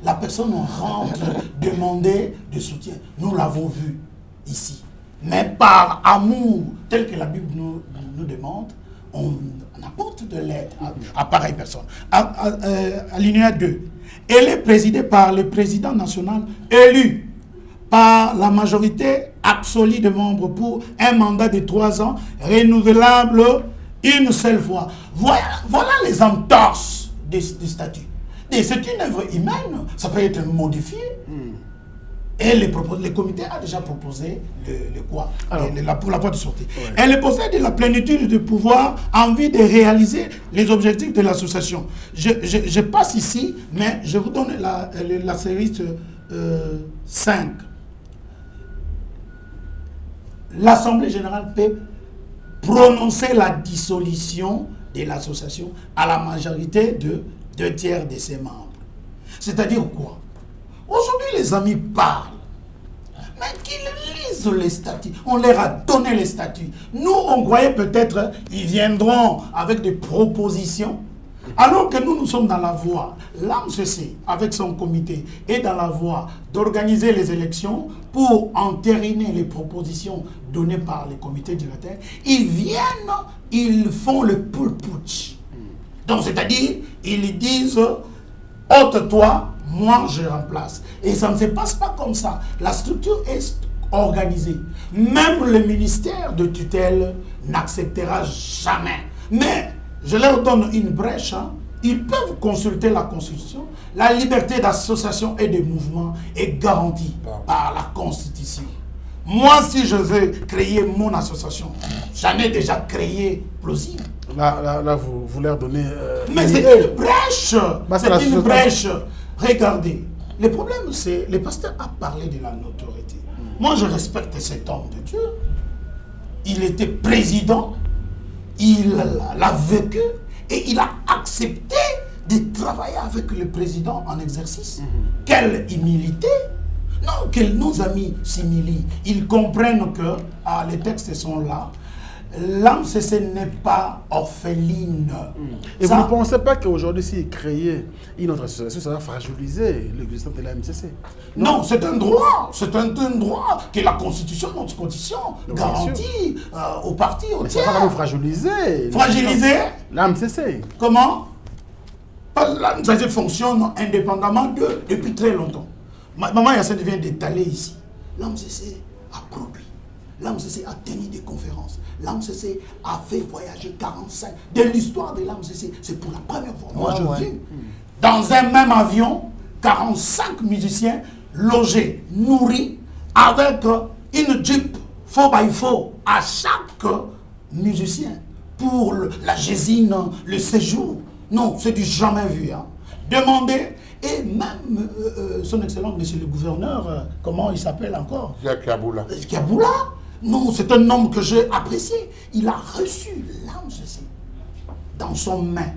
la personne rentre demander de soutien. Nous l'avons vu ici. Mais par amour, tel que la Bible nous demande, on apporte de l'aide à pareille personne. Alinéa 2. Elle est présidée par le président national élu par la majorité absolue de membres pour un mandat de 3 ans, renouvelable une seule fois. Voilà les entorses des statuts. Et c'est une œuvre humaine, ça peut être modifié. Et le comité a déjà proposé le quoi pour la porte de sortie. Ouais. Elle possède la plénitude de pouvoir en vue de réaliser les objectifs de l'association. Je passe ici, mais je vous donne la série 5. L'Assemblée générale peut prononcer la dissolution de l'association à la majorité de 2/3 de ses membres. C'est-à-dire quoi? Aujourd'hui, les amis parlent, mais qu'ils lisent les statuts. On leur a donné les statuts. Nous, on croyait peut-être qu'ils viendront avec des propositions, alors que nous sommes dans la voie. L'AMCC, avec son comité, est dans la voie d'organiser les élections pour entériner les propositions données par les comités directeurs. Ils viennent, ils font le pull-putsch. Donc, c'est-à-dire, ils disent, ôte-toi, moi je remplace. Et ça ne se passe pas comme ça. La structure est organisée. Même le ministère de tutelle n'acceptera jamais. Mais je leur donne une brèche. Hein. Ils peuvent consulter la Constitution. La liberté d'association et de mouvement est garantie par la Constitution. Moi, si je veux créer mon association, j'en ai déjà créé plausible. Là vous leur donnez... Mais c'est une brèche. C'est une brèche. Regardez, le problème, c'est... Le pasteur a parlé de la notoriété. Moi, je respecte cet homme de Dieu. Il était président. Il l'a vécu. Et il a accepté de travailler avec le président en exercice. Quelle humilité! Non, que nos amis s'humilient. Ils comprennent que les textes sont là. L'AMCC n'est pas orpheline. Et ça, vous ne pensez pas qu'aujourd'hui, s'il créait une autre association, ça va fragiliser l'existence de l'AMCC? Non, c'est un droit. C'est un droit que la Constitution, notre Constitution, garantit aux partis, aux tiers. Ça va nous fragiliser. Fragiliser l'AMCC. Comment? L'AMCC fonctionne indépendamment depuis très longtemps. Maman Yassine vient d'étaler ici. L'AMCC a produit. L'AMCC a tenu des conférences. L'AMCC a fait voyager 45. De l'histoire de l'AMCC, c'est pour la première fois. Moi, je vis dans un même avion, 45 musiciens logés, nourris, avec une Jeep 4x4 à chaque musicien pour la gésine, le séjour. Non, c'est du jamais vu. Hein. Demandez. Et même son excellence, monsieur le gouverneur, comment il s'appelle encore? Kiaboula. Kiaboula? Non, c'est un homme que j'ai apprécié. Il a reçu l'AMCC dans son main.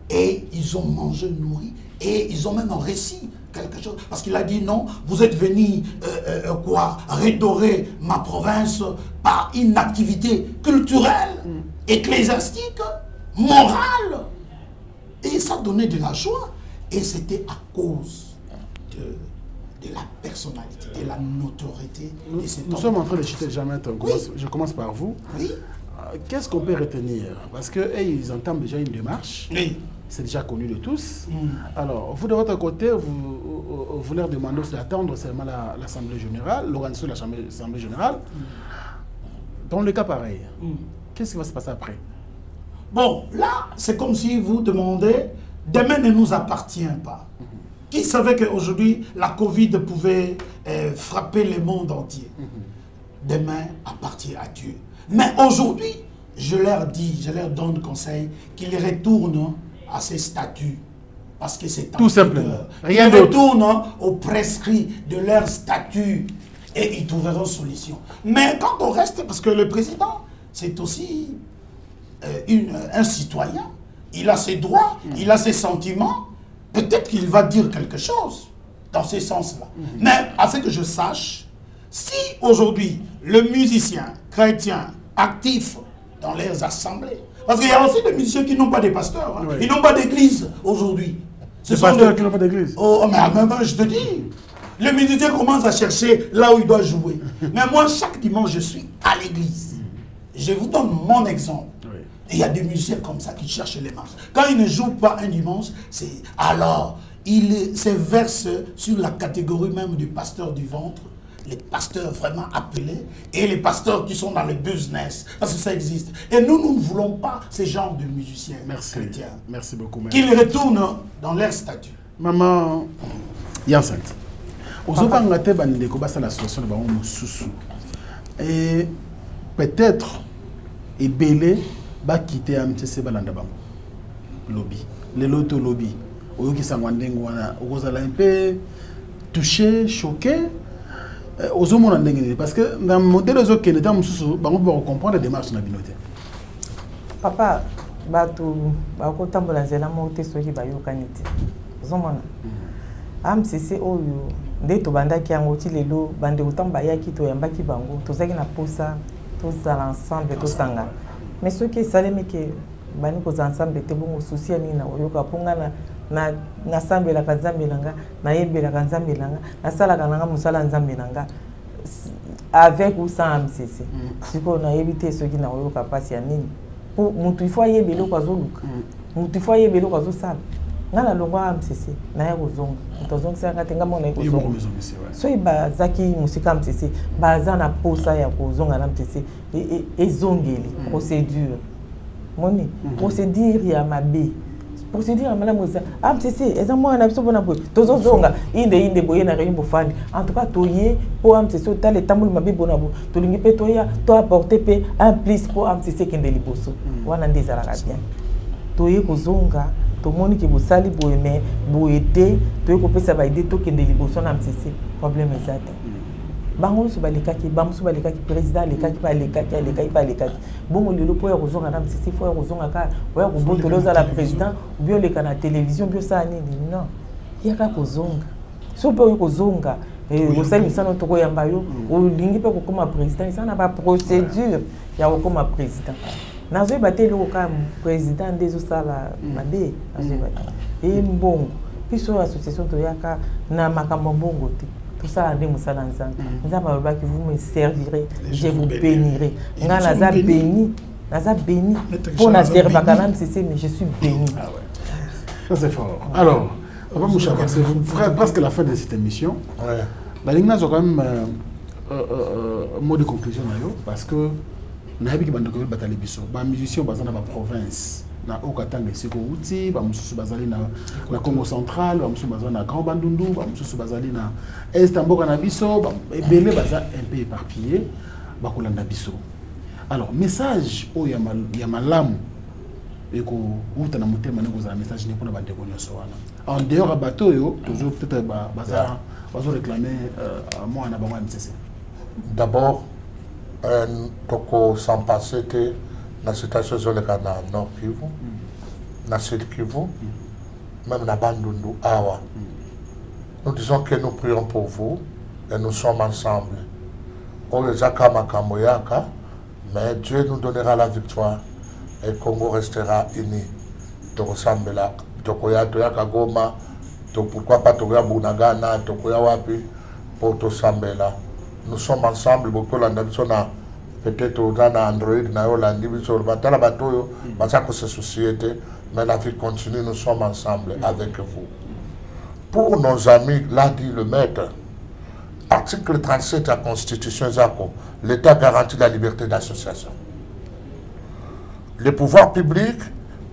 Et ils ont mangé, nourri. Et ils ont même réussi quelque chose. Parce qu'il a dit non, vous êtes venu redorer ma province par une activité culturelle, ecclésiastique, morale. Et ça donnait de la joie. Et c'était à cause de la personnalité, de la notoriété. Nous sommes en train de chuter jamais. Je commence par vous. Oui. Qu'est-ce qu'on peut retenir? Parce qu'ils entament déjà une démarche. Oui. C'est déjà connu de tous. Alors, vous de votre côté, vous leur demandez d'attendre seulement l'Assemblée générale, l'organisation de l'Assemblée générale. Dans le cas pareil, qu'est-ce qui va se passer après? Bon, là, c'est comme si vous demandez... Demain ne nous appartient pas. Qui savait qu'aujourd'hui, la Covid pouvait frapper le monde entier? Demain appartient à Dieu. Mais aujourd'hui, je leur dis, je leur donne conseil qu'ils retournent à ces statuts. Parce que c'est tout simplement. Rien d'autre. Ils retournent aux prescrits de leurs statuts et ils trouveront solution. Mais quand on reste, parce que le président, c'est aussi un citoyen. Il a ses droits, il a ses sentiments. Peut-être qu'il va dire quelque chose dans ce sens-là. Mais à ce que je sache, si aujourd'hui le musicien chrétien actif dans leurs assemblées, parce qu'il y a aussi des musiciens qui n'ont pas de pasteurs, hein. Ils n'ont pas d'église aujourd'hui. Des pasteurs qui n'ont pas d'église. Oh, mais je te dis, le musicien commence à chercher là où il doit jouer. Mais moi, chaque dimanche, je suis à l'église. Je vous donne mon exemple. Il y a des musiciens comme ça qui cherchent les marches. Quand ils ne jouent pas un dimanche, alors ils se versent sur la catégorie même du pasteur du ventre, les pasteurs vraiment appelés, et les pasteurs qui sont dans le business, parce que ça existe. Et nous ne voulons pas ce genre de musiciens chrétiens. Merci beaucoup. Qu'ils retournent dans leur statut. Maman Yassine, la situation et peut-être et belé va quitter AMCC balanda bango lobby les loto lobby oyoki sangwandengo wana okozala un peu touché choqué ozomona ndenge parce que dans modèle ozokende ta mususu bango ba comprendre démarche na binote papa bato bakotambola nzela moko te soki bayokani te ozomona AMCC oyo nde tobandaki yango ti lelo bande kotambo bayaki toyambaki bango tozalaki na posa tozala ensemble tosanga mais ce qui est salé que bani ko ensemble te bongo souci ni na oyoka ponga na sambe la kanzambe langa na yembe la kanzambe langa na sala kananga musala nzambe langa avec ou sans AMCC siko na éviter ce qui na oyoka pasi ya nini pour mutu il faut yebelo kwa zoluka mutu il faut yebelo kwa zo sala ngala longwa MCC na ya kozonga tozonga sanga tenga mona kozonga so bazaki musika MCC baza na posa ya kozonga na MCC ezongeli procédure moni procédure ya mabe procédure ya malamu za MCC eza mwana biso bona boy tozozonga inde boye na réunion bofandi en tout cas toye po MCC otale tambulu mabe bona bo tolingi pe toya to apporter pe un plus po MCC kende liboso wana ndezala ka bien toye kozonga tomoni ki bosali boye mais boye te toye kopesa ba idée to kende liboso na MCC problème ezate bango so balekaki bamusu balekaki président lekaki balekaki bongo lelo po ya kozonga na MCC fo ya kozonga ka oya kobotola za la président bio leka na télévision bio sa nini non yaka kozonga so po kozonga osali misano to koyamba yo olingi pe kokoma président isana ba procédure ya kokoma président nazo bateli ko président des osala mabe nazo bateli mbongo piso association to yaka na makambo mbongo te tout ça ndé musala nzanga nzamba ba ki vous me servirez je vous bénirai nga naza béni pour na servir quand même c'est mais je suis béni. Ah ouais, ça c'est fort. Alors Papa Mouchaka, c'est presque la fin de cette émission. Ouais. Balinga zo quand même mot de conclusion na yo parce que na yebi ki bandoko batali biso ba musicien bazana ba province na okatanga siko uti ba mususu bazali na Congo central ba mususu bazali na Grand Bandundu ba mususu bazali na Est mboka na biso ba ebele baza un peu éparpillé ba kolanda biso. Alors message o ya malamu eko uta na motema ne kozala message ne pona ba ndeko nyonso wana en dehors ya bato yo toujours peut-être baza réclamer moi na bango MCC. D'abord toko sans passer que la situation sur le canal Nord Kivu, na Sud Kivu, même na Bandundu Awa. Nous disons que nous prions pour vous et nous sommes ensemble. On les a Kamoyaka, mais Dieu nous donnera la victoire et le Congo restera uni. Toko Sambela, Tokoya Toyaka Goma, pourquoi pas Tokoya Bunagana, Tokoya Wapi, pour Tosambela. Nous sommes ensemble, beaucoup de peut-être dans Android, na Hollande, dans bateau, c'est société, mais la vie continue, nous sommes ensemble avec vous. Pour nos amis, l'a dit le maître, article 37 de la Constitution, l'État garantit la liberté d'association. Les pouvoirs publics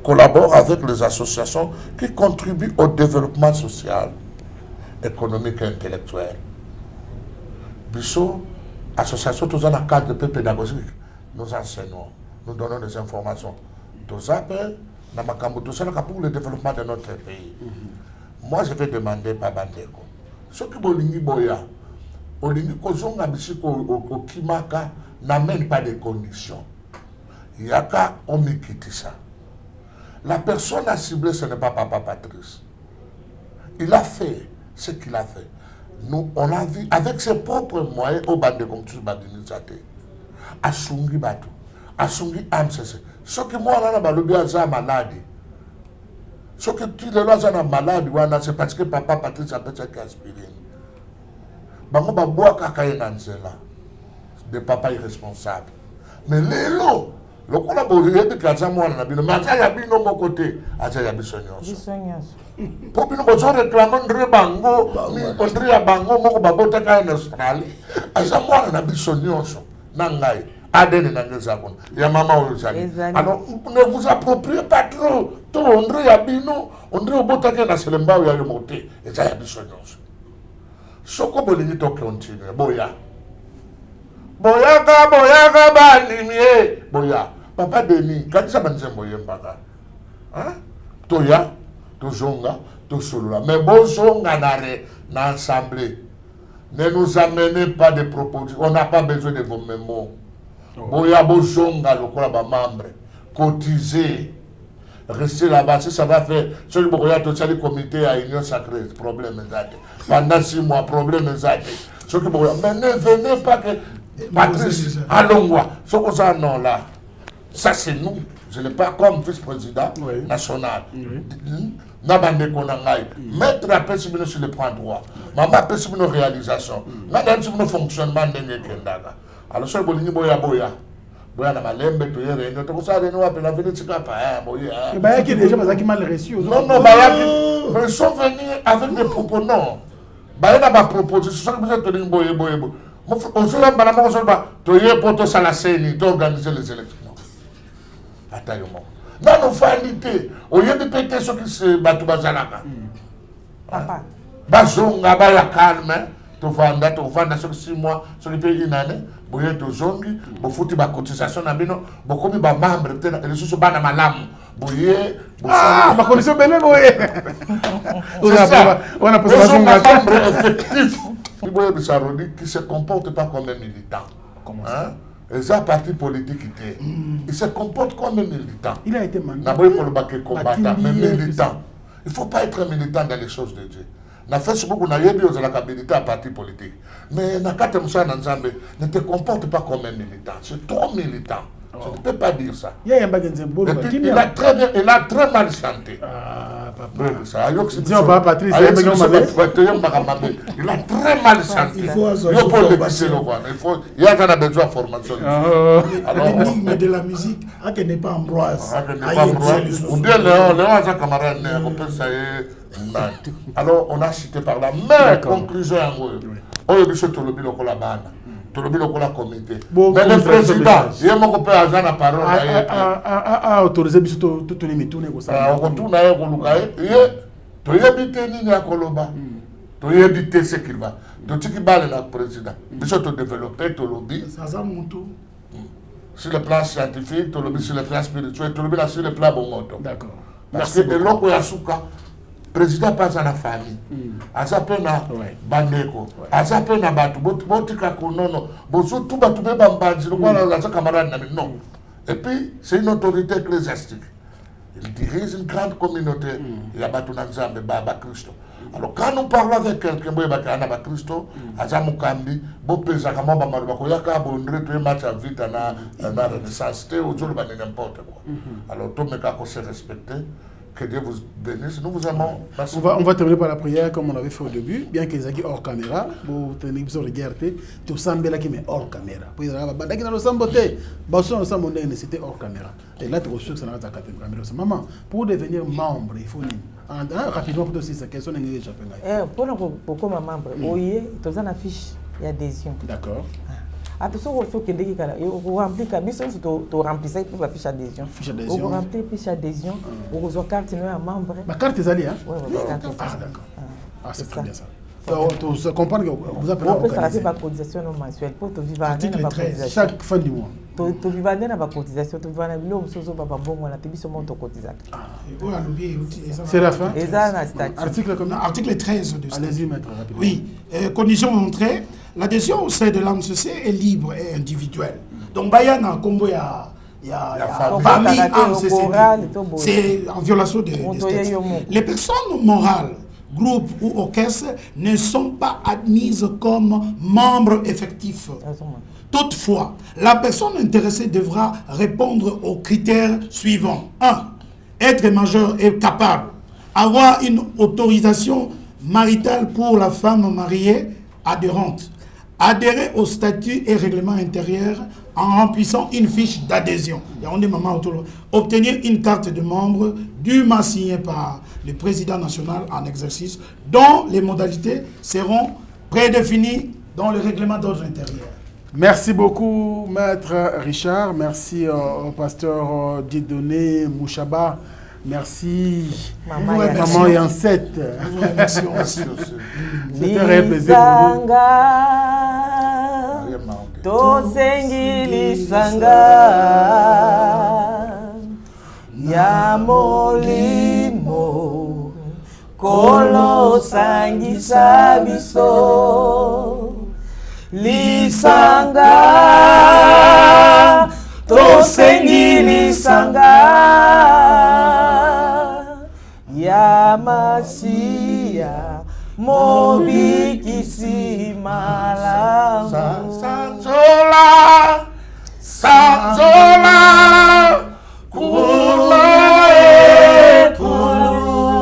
collaborent avec les associations qui contribuent au développement social, économique et intellectuel. Bissot, association, tous en cadre pédagogique, nous enseignons, nous donnons des informations. Tous appels, pour le développement de notre pays. Moi, je vais demander par Bandeko. Ce qui est boya, Olingi Kozonga Bissiko au Kimaka n'amène pas de conditions. Yaka, on me quitte ça. La personne à cibler, ce n'est pas Papa Patrice. Il a fait ce qu'il a fait. Nous, on a vu avec ses propres moyens au bande comme tu m'as dit, à Sungi Batou, à Sungi MCC. Ce que moi, on a le bien malade. Ce que tu le lois malade, c'est parce que Papa Patrice a peut-être aspirine. Bango Baboua Kakayenanzela, des papas irresponsables. Mais les lots, le collaborateur de Kazamouan, mais à Yabino, mon côté, à Yabisonios. Pour que nous puissions réclamer André Bango, André Bango, mon babota en Australie. À Samoa, on a Bissonios, Nangai, Aden et Nangazakon, Yamama Ozali. Alors, ne vous appropriez pas trop. Tout André Yabino, André Botaka en Selemba ou Yamote, et ça Yabisonios. Soko Bolito continue, Boya. Boyaka, Banimie, Boya. Papa Denis, quand ça m'a dit Boyaka. Hein? Toya. Tozonga, Tosolola. Mais Bozonga n'a assemblée. Ne nous amenez pas de propositions. On n'a pas besoin de vos mémos. Boya Bozonga, le membre. Cotiser. Rester là-bas. Si ça va faire. Si vous voyez tout ça, le comité à Union Sacrée, problème exact. Pendant 6 mois, problème exact. Mais ne venez pas que Patrice, allons-moi. Ce que ça, non, là. Ça, c'est nous. Je ne l'ai pas comme vice-président national. Nabande Konangai. Mettre la personne sur le point droit. Maman personne réalisation. Madame sur le fonctionnement de Kendaga. Alors, ce que Boya. Boya na malembe to yere. Nous avons ça de nous appeler la venue de Boya. Il y a déjà mal reçu. Non, Baya. Ils sont venus avec des propos, non. Il y a des propositions qui sont tenues. On se l'a dit, on organiser les élections. Attends, non, non, vanité. Au lieu de péter ce qui se bat, bazonga baya calme tovanda sur 6 mois sur le pays une année boye tozongi bofuti ba cotisation na bino bokomi ba membre tena les sous bana malamu boye ba condition belle boye on a pas un membre effectif boye Bisarodi qui se comporte pas comme un militant. Comment ça? Les partis politiques ils se comportent comme un militant. Il a été mandaté. D'abord il faut le baquer combattant mais militant. Il ne faut pas être militant dans les choses de Dieu. Na Facebook on a yebi aux habilité à parti politique. Mais Nakate Moussa Nanzambe ne te comporte pas comme un militant. C'est trop militant. Je ne peux pas dire ça. Il a très mal chanté. Ah, papa. Il a très mal chanté. Il faut il y a besoin de formation. L'énigme de la musique, qui n'est pas Ambroise. Ou bien Léon camarade, alors on a cité par là. Mais conclusion on a dit que tout le monde est là. Tout le monde est là comité. Mais le président, il y a mon copain à la parole. Ah, autorisé tout le monde comme ça. On retourne à Ekolukae. Tu y habites ni à Koloba. Tu y habites ce qu'il va. Tu y habites le président. Tu y développer ton lobby. Sur le plan scientifique, ton lobby sur le plan spirituel, ton lobby sur le plan bon moto. D'accord. Parce que l'on a souka. Président passe à la famille. Azape na bandeko. Azape na batu. Botika konono. Bozo tout batu be bambanzi. Non. Et puis, c'est une autorité ecclésiastique. Il dirige une grande communauté. Il y a batu nanzambe baba Christo. Alors quand nous parlons avec quelqu'un, Baba Christo, Azamukambi, Bopeza Kamaba Marubakoyaka, Bondre, tu es match à vite à la Renaissance, aujourd'hui n'importe quoi. Alors tout le monde se respecter. Que Dieu vous bénisse. Nous vous aimons. On va terminer par la prière comme on avait fait au début. Bien qu'ils aient hors caméra, vous tenez besoin de regarder. Tout semble là qui met hors caméra. Puis il y a le samboté. C'était hors caméra. Et là, tu reçois que ça n'a pas été caméra. Maman, pour devenir membre, il faut rapidement pour aussi cette question. Pour comme membre, oui, tu as une affiche d'adhésion. D'accord. Attention au fait que dès que vous remplissez la mission, tu remplissez la fiche d'adhésion. Vous remplissez la fiche d'adhésion, vous avez une carte de membre. Ma carte est allée, hein? Oui, oui, carte est allée. Ah, d'accord. Ah, c'est très bien ça. Tu comprends que vous appelez on peut faire la cotisation mensuelle pour te vivre chaque fin du mois. Tu vivre dans la cotisation, tu vivre dans le monde, pas bon, on a tenu sur mon cotisation. C'est la fin. Article 13 de allez-y, maître, rapidement. Oui, condition d'entrée. L'adhésion au sein de l'AMCC est libre et individuelle. Donc, Bayana, comme il y a famille AMCC, c'est en violation des textes. Les personnes morales, groupes ou orchestres ne sont pas admises comme membres effectifs. Toutefois, la personne intéressée devra répondre aux critères suivants. 1. Être majeur et capable. Avoir une autorisation maritale pour la femme mariée adhérente. Adhérer au statut et règlement intérieur en remplissant une fiche d'adhésion. Obtenir une carte de membre dûment signée par le président national en exercice, dont les modalités seront prédéfinies dans le règlement d'ordre intérieur. Merci beaucoup, maître Richard. Merci au pasteur Dieudonné Mouchaba. Merci, maman Yansette. C'était un réel plaisir pour nous. Tosengi lisanga Nyamolimo Kolo sangisa biso Lisanga Tosengi lisanga Yamasia Mobikisi malamu Sanzola Kulae Kulusu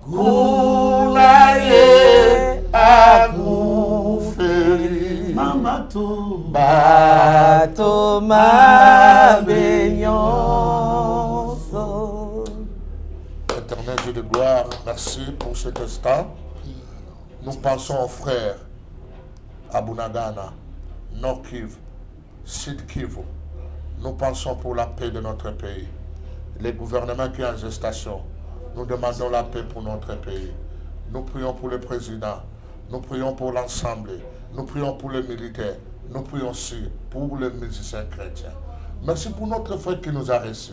Kulae Akuferi Mamato Bato Mabenyonso. éternel Dieu de gloire, merci pour cet instant. Nous pensons aux frères à Bunagana, Nord Kivu, Sud Kivu. Nous pensons pour la paix de notre pays. Les gouvernements qui sont en gestation, nous demandons la paix pour notre pays. Nous prions pour le président, nous prions pour l'Assemblée, nous prions pour les militaires, nous prions aussi pour les musiciens chrétiens. Merci pour notre frère qui nous a reçus.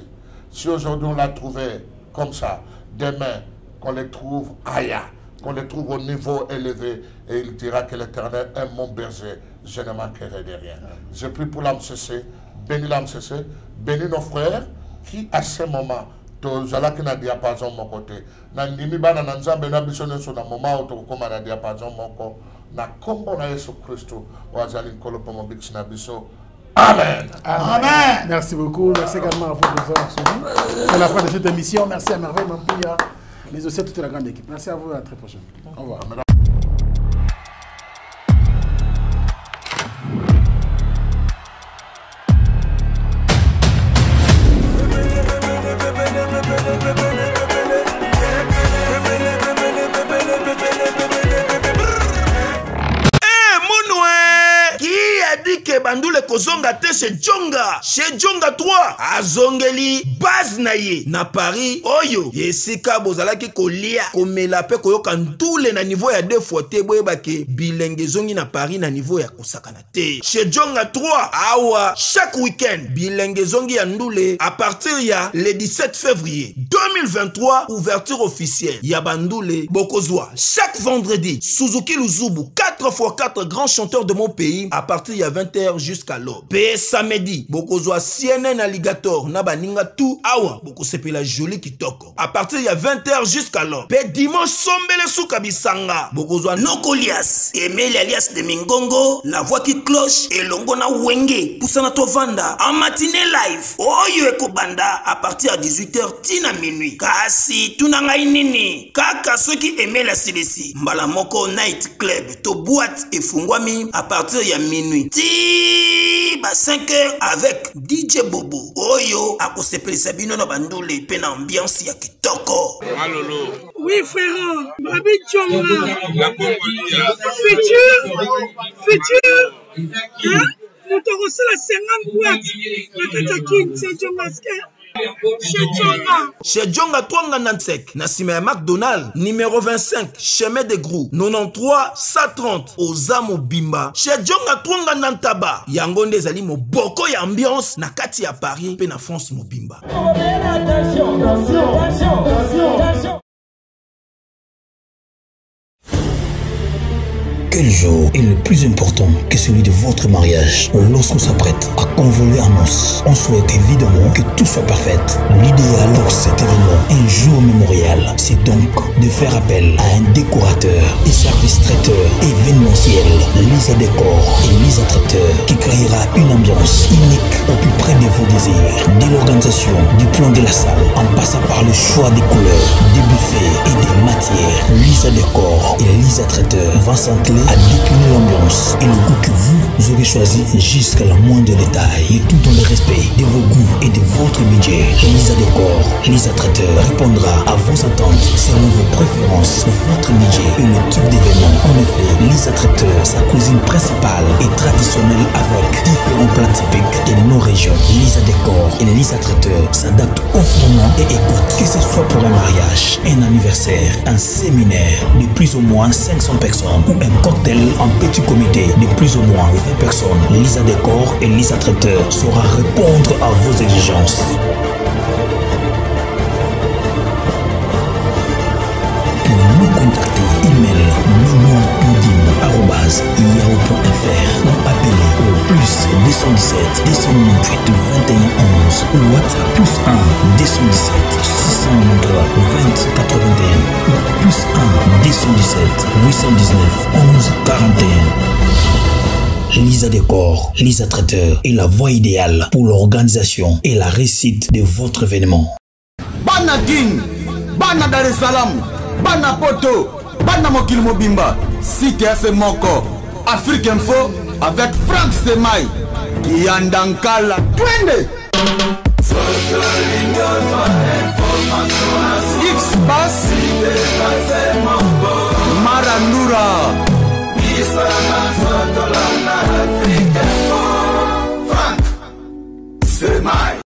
Si aujourd'hui on l'a trouvé comme ça, demain, qu'on les trouve ailleurs, qu'on les trouve au niveau élevé, et il dira que l'Éternel est mon berger, je ne manquerai de rien. Je prie pour l'âme cessée, bénis l'âme cessée, bénis nos frères qui, à ce moment, tozala qui n'a diapason mon côté. Nandimi bana nanzambe na bisone sur na moment où tokoma na diapason moko na kombo na Yesu Christo wazali nkolo pomo bix na biso. Amen. Amen. Merci beaucoup. Merci également à vous de nous avoir suivis. C'est la fin de cette émission. Merci à Merveille Mampouya, mais aussi à toute la grande équipe. Merci à vous et à la très prochaine. Au revoir. Bandule kozonga te chez Djonga 3 azongeli base na ye na Paris oyo yesika bozalaki kolia komela pe koyoka ntule na niveau ya 2 fois te boyebake bilenge zongi na Paris na niveau ya kosakana te chez Djonga 3 awa chaque week-end bilenge zongi ya ndule à partir ya le 17 février 2023 ouverture officielle ya bandule bokozwa chaque vendredi Suzuki Luzubu 4x4 grands chanteurs de mon pays à partir ya 20h jusqu'à l'aube. Pe samedi, bokozwa CNN Alligator na baninga tout awa boko sepela joli kitoko. À partir ya 20h jusqu'à l'aube. Pe dimanche sombele souka bisanga. Bokozwa Nokolias, Emile alias de Mingongo, la voix qui cloche et longo na wenge. Poussana to vanda en matinée live. Oyo eko banda à partir à 18h tina minuit. Kasi tunanga inini. Kaka ceux qui aimaient la CDC. Mbala moko night club to boîte et fungwami à partir ya minuit. Ba 5h avec DJ Bobo Oyo akosepeli sabino na bandule pe na ambiance ya kitoko. Malolo. Oui frère, Babi Djonga. Futur. Hein? Nous te reçons la 50 boîtes. La Katakin, c'est Djonga. Chez Djonga 3 Nansek, Nassime McDonald, numéro 25, chemin de Grou, 93 130, Ozamo Bimba. Chez Djonga 3 Nantaba, Yangonde Zali mo boko ya ambiance, na kati ya Paris, pe na France mo Bimba. Quel jour est le plus important que celui de votre mariage? Lorsqu'on s'apprête à convoler en noces, on souhaite évidemment que tout soit parfait. L'idéal pour cet événement, un jour mémorial, c'est donc de faire appel à un décorateur et service traiteur événementiel, Lisa Décor et Lisa Traiteur, qui créera une ambiance unique au plus près de vos désirs. Dès l'organisation du plan de la salle, en passant par le choix des couleurs, des buffets et des matières, Lisa Décor et Lisa Traiteur vont s'entrer à décliner l'ambiance et le goût que vous aurez choisi jusqu'à la moindre détail, et tout dans le respect de vos goûts et de votre budget. Lisa Décor, Lisa Traiteur répondra à vos attentes selon vos préférences, votre budget et le type d'événement. En effet, Lisa Traiteur, sa cuisine principale est traditionnelle avec différents plats typiques de nos régions. Lisa Décor et Lisa Traiteur s'adaptent au format et écoutent, que ce soit pour un mariage, un anniversaire, un séminaire de plus ou moins 500 personnes ou un cocktail en petit comité de plus ou moins 20 personnes. Lisa Décor et Lisa Traiteur saura répondre à vos exigences. Pour nous contacter, email mignon.yahoo.fr ou appelez au plus 217 298 21 11 ou WhatsApp plus 1 217 693 20 81 ou plus 1 217 819 11 41. Lisa Décor, Lisa Traiteur est la voie idéale pour l'organisation et la réussite de votre événement. Bana King, Bana Dar es Salaam, Bana Poto, Bana Mokil Mobimba, CTF Moko, Afrique Info avec Frank Semai, Yandankala, Twende. X Abbas Marandura Frank Semai